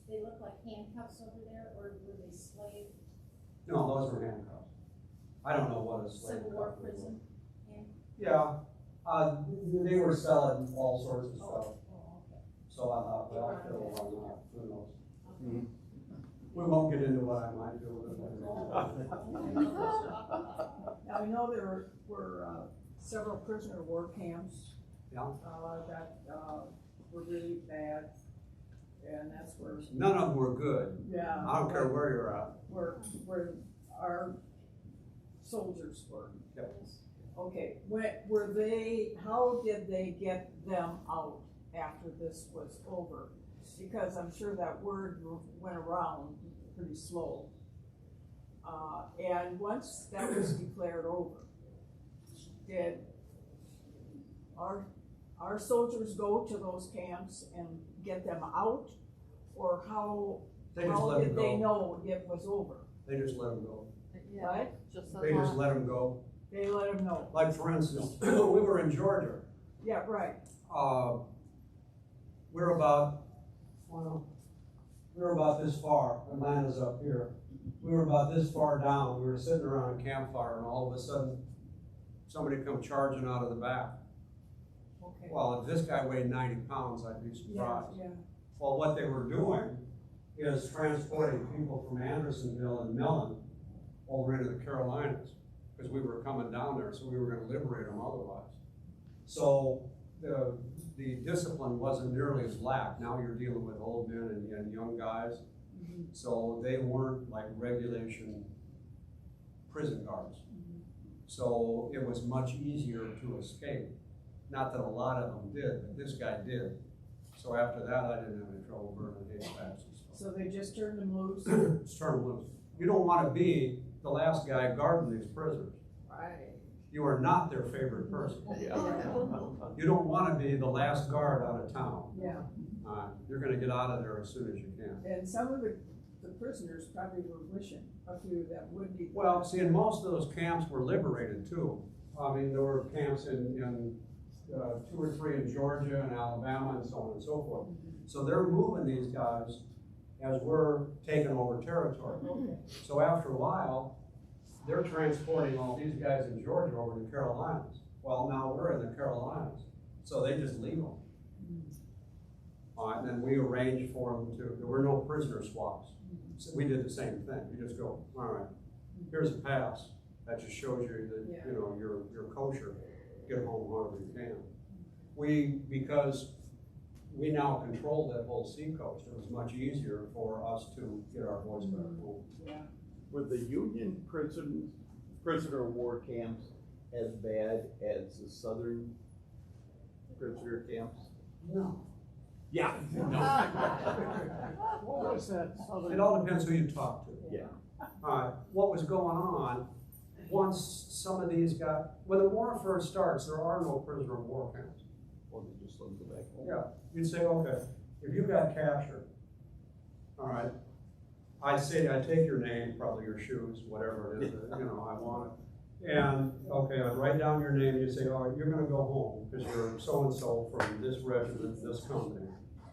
they look like handcuffs over there, or were they slave? No, those were handcuffs. I don't know what a slave Civil War cuff was. prison? Yeah. They were selling all sorts of stuff. Oh, okay. So I thought, well, I'll fiddle on that. Who knows? We won't get into what I might do with it later. Now, I know there were several prisoner of war camps. Yeah. That were really bad, and that's where. None of them were good. Yeah. I don't care where you're at. Where our soldiers were. Yep. Okay, were they, how did they get them out after this was over? Because I'm sure that word went around pretty slow. And once that was declared over, did our soldiers go to those camps and get them out? Or how did they know it was over? They just let them go. Yeah. Right? They just let them go. They let them know. Like, for instance, we were in Georgia. Yeah, right. We're about Well, we were about this far, Atlanta's up here. We were about this far down, we were sitting around a campfire, and all of a sudden, somebody come charging out of the back. Okay. Well, if this guy weighed 90 pounds, I'd be surprised. Yeah. Well, what they were doing is transporting people from Andersonville and Millen over into the Carolinas, because we were coming down there, so we were gonna liberate them otherwise. So the discipline wasn't nearly as lax. Now you're dealing with old men and young guys. So they weren't like regulation prison guards. So it was much easier to escape. Not that a lot of them did, but this guy did. So after that, I didn't have any trouble burning haystacks and stuff. So they just turned them loose? Just turn them loose. You don't want to be the last guy guarding these prisoners. Right. You are not their favorite person. You don't want to be the last guard out of town. Yeah. You're going to get out of there as soon as you can. And some of the prisoners probably were wishing, a few that would be. Well, see, and most of those camps were liberated too. I mean, there were camps in 2 or 3 in Georgia and Alabama and so on and so forth. So they're moving these guys as we're taking over territory. So after a while, they're transporting all these guys in Georgia over to the Carolinas. Well, now we're in the Carolinas, so they just leave them. And then we arranged for them to, there were no prisoner swaps. So we did the same thing. We just go, all right, here's a pass. That just shows you that, you know, you're kosher. Get home however you can. Because we now control that whole seacoast, it was much easier for us to get our boys back home. Yeah. Were the Union prisoner of war camps as bad as the Southern prisoner camps? No. Yeah. What was that southern? It all depends who you talk to. Yeah. What was going on, once some of these got, when the war first starts, there are no prisoner of war camps. Well, they just let them go back home. Yeah, you'd say, okay, if you got captured, all right, I'd say, I take your name, probably your shoes, whatever it is, you know, I want it. And, okay, I'd write down your name, and you say, all right, you're gonna go home, because you're so-and-so from this regiment, this company.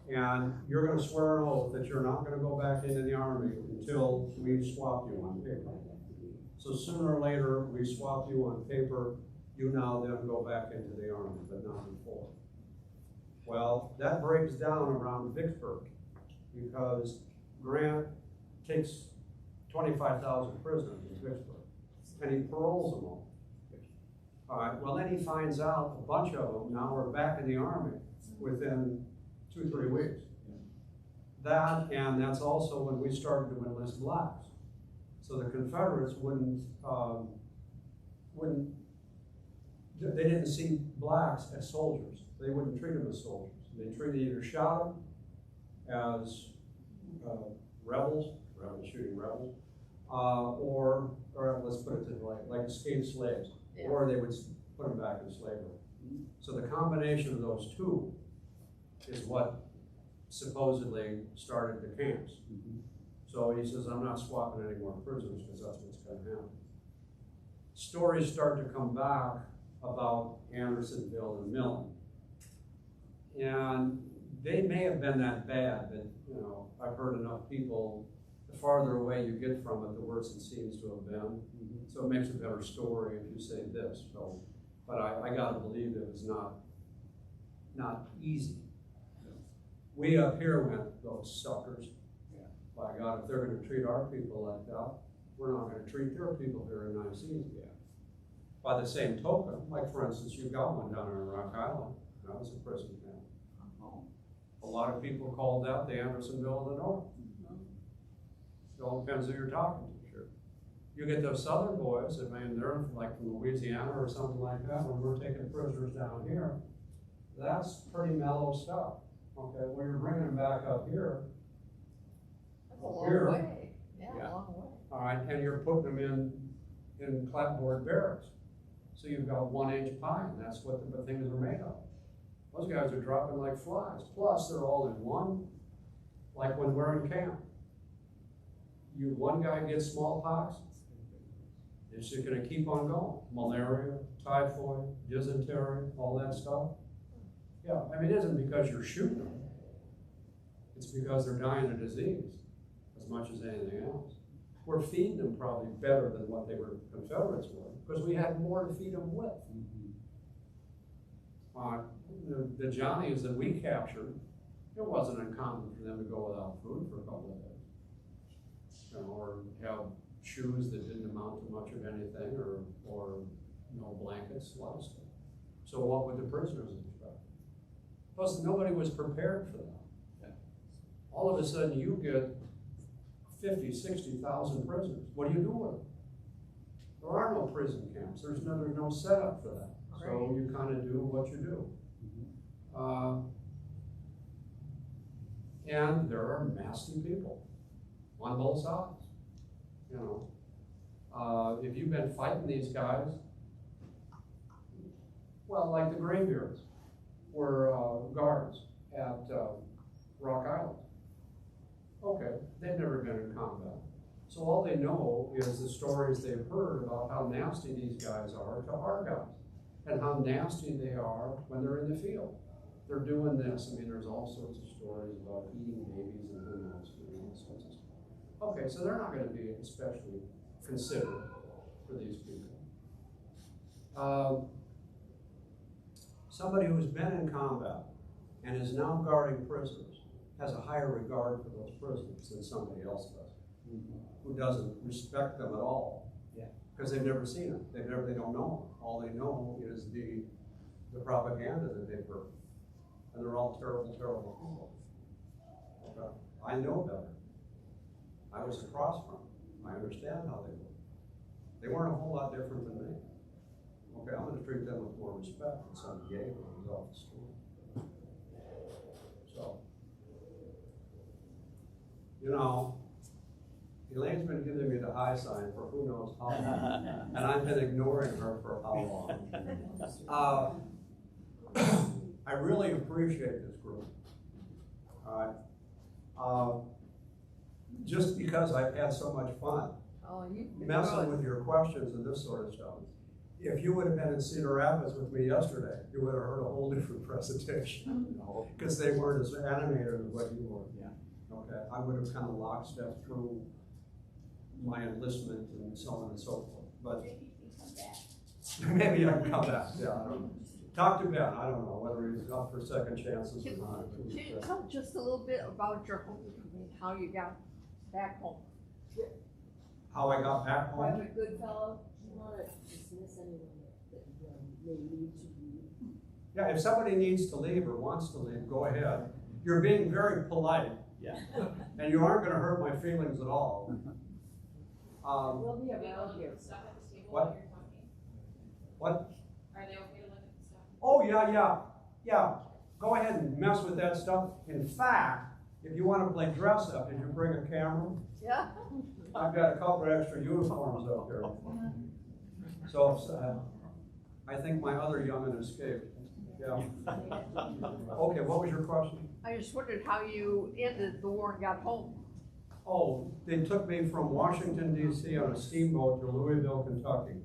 And you're gonna swear an oath that you're not gonna go back into the Army until we swap you on paper. So sooner or later, we swap you on paper, you now then go back into the Army, but not before. Well, that breaks down around Vicksburg, because Grant takes 25,000 prisoners in Vicksburg, and he paroles them all. All right, well then he finds out a bunch of them now are back in the Army within 2-3 weeks. That, and that's also when we started to enlist blacks. So the Confederates they didn't see blacks as soldiers. They wouldn't treat them as soldiers. They either shot them as rebels shooting rebels, or let's put it this way, like escaped slaves, or they would put them back in slavery. So the combination of those two is what supposedly started the camps. So he says, I'm not swapping any more prisoners because that's what's going to happen. Stories start to come back about Andersonville and Millen. And they may have been that bad, but you know, I've heard enough people, the farther away you get from it, the worse it seems to have been. So it makes a better story if you say this. So, but I gotta believe it was not easy. We up here went, those suckers. By God, if they're going to treat our people like that, we're not going to treat their people very nice either. By the same token, like for instance, you got one down in Rock Island. That was a prison camp. A lot of people called that the Andersonville of the North. It all depends who you're talking to. Sure. You get those southern boys, I mean, they're like from Louisiana or something like that, when we're taking prisoners down here, that's pretty mellow stuff. Okay, when you're bringing them back up here, that's a long way. Yeah, a long way. All right, and you're putting them in clapboard barracks. So you've got 1-inch pine, that's what the things are made of. Those guys are dropping like flies. Plus, they're all in one, like when we're in camp. One guy gets smallpox, it's just gonna keep on going. Malaria, typhoid, dysentery, all that stuff. Yeah, I mean, it isn't because you're shooting them. It's because they're dying of disease as much as anything else. We're feeding them probably better than what they were Confederates were, because we had more to feed them with. The Johnnies that we captured, it wasn't uncommon for them to go without food for a couple of days. You know, or have shoes that didn't amount to much of anything, or no blankets, a lot of stuff. So what would the prisoners expect? Plus, nobody was prepared for that. Yeah. All of a sudden, you get 50, 60,000 prisoners. What do you do with them? There are no prison camps. There's no setup for that. So you kind of do what you do. And there are nasty people on both sides. You know, if you've been fighting these guys, well, like the Graybeards were guards at Rock Island. Okay, they've never been in combat. So all they know is the stories they've heard about how nasty these guys are to our guys, and how nasty they are when they're in the field. They're doing this. I mean, there's all sorts of stories about eating babies and who knows, all sorts of stuff. Okay, so they're not going to be especially considerate for these people. Somebody who's been in combat and is now guarding prisoners has a higher regard for those prisoners than somebody else does, who doesn't respect them at all, because they've never seen them. They don't know them. All they know is the propaganda that they've heard, and they're all terrible, terrible people. Okay. I know better. I was across from them. I understand how they were. They weren't a whole lot different than me. Okay, I'm going to treat them with more respect than some gay who's off the street. So, you know, Elaine's been giving me the high sign for who knows how long, and I've been ignoring her for how long. I really appreciate this group. All right. Just because I've had so much fun messing with your questions and this sort of stuff. If you would have been in Cedar Rapids with me yesterday, you would have heard a whole different presentation, because they weren't as animated as what you were. Yeah. Okay, I would have kind of lockstep through my enlistment and so on and so forth. But maybe I can come back. Yeah, I don't know. Talk to Ben. I don't know whether he's up for second chances or not. Can you tell just a little bit about your homecoming, how you got back home? How I got back home? Private Goodfellow, you want to dismiss anyone that may need to leave? Yeah, if somebody needs to leave or wants to leave, go ahead. You're being very polite. Yeah. And you aren't going to hurt my feelings at all. We'll be around here. What? What? Are they okay to look at the stuff? Oh, yeah. Go ahead and mess with that stuff. In fact, if you want to play dress up, did you bring a camera? Yeah. I've got a couple of extra uniforms up here. So I think my other young'un escaped. Yeah. Okay, what was your question? I just wondered how you ended the war and got home. Oh, they took me from Washington, D.C. on a steamboat to Louisville, Kentucky.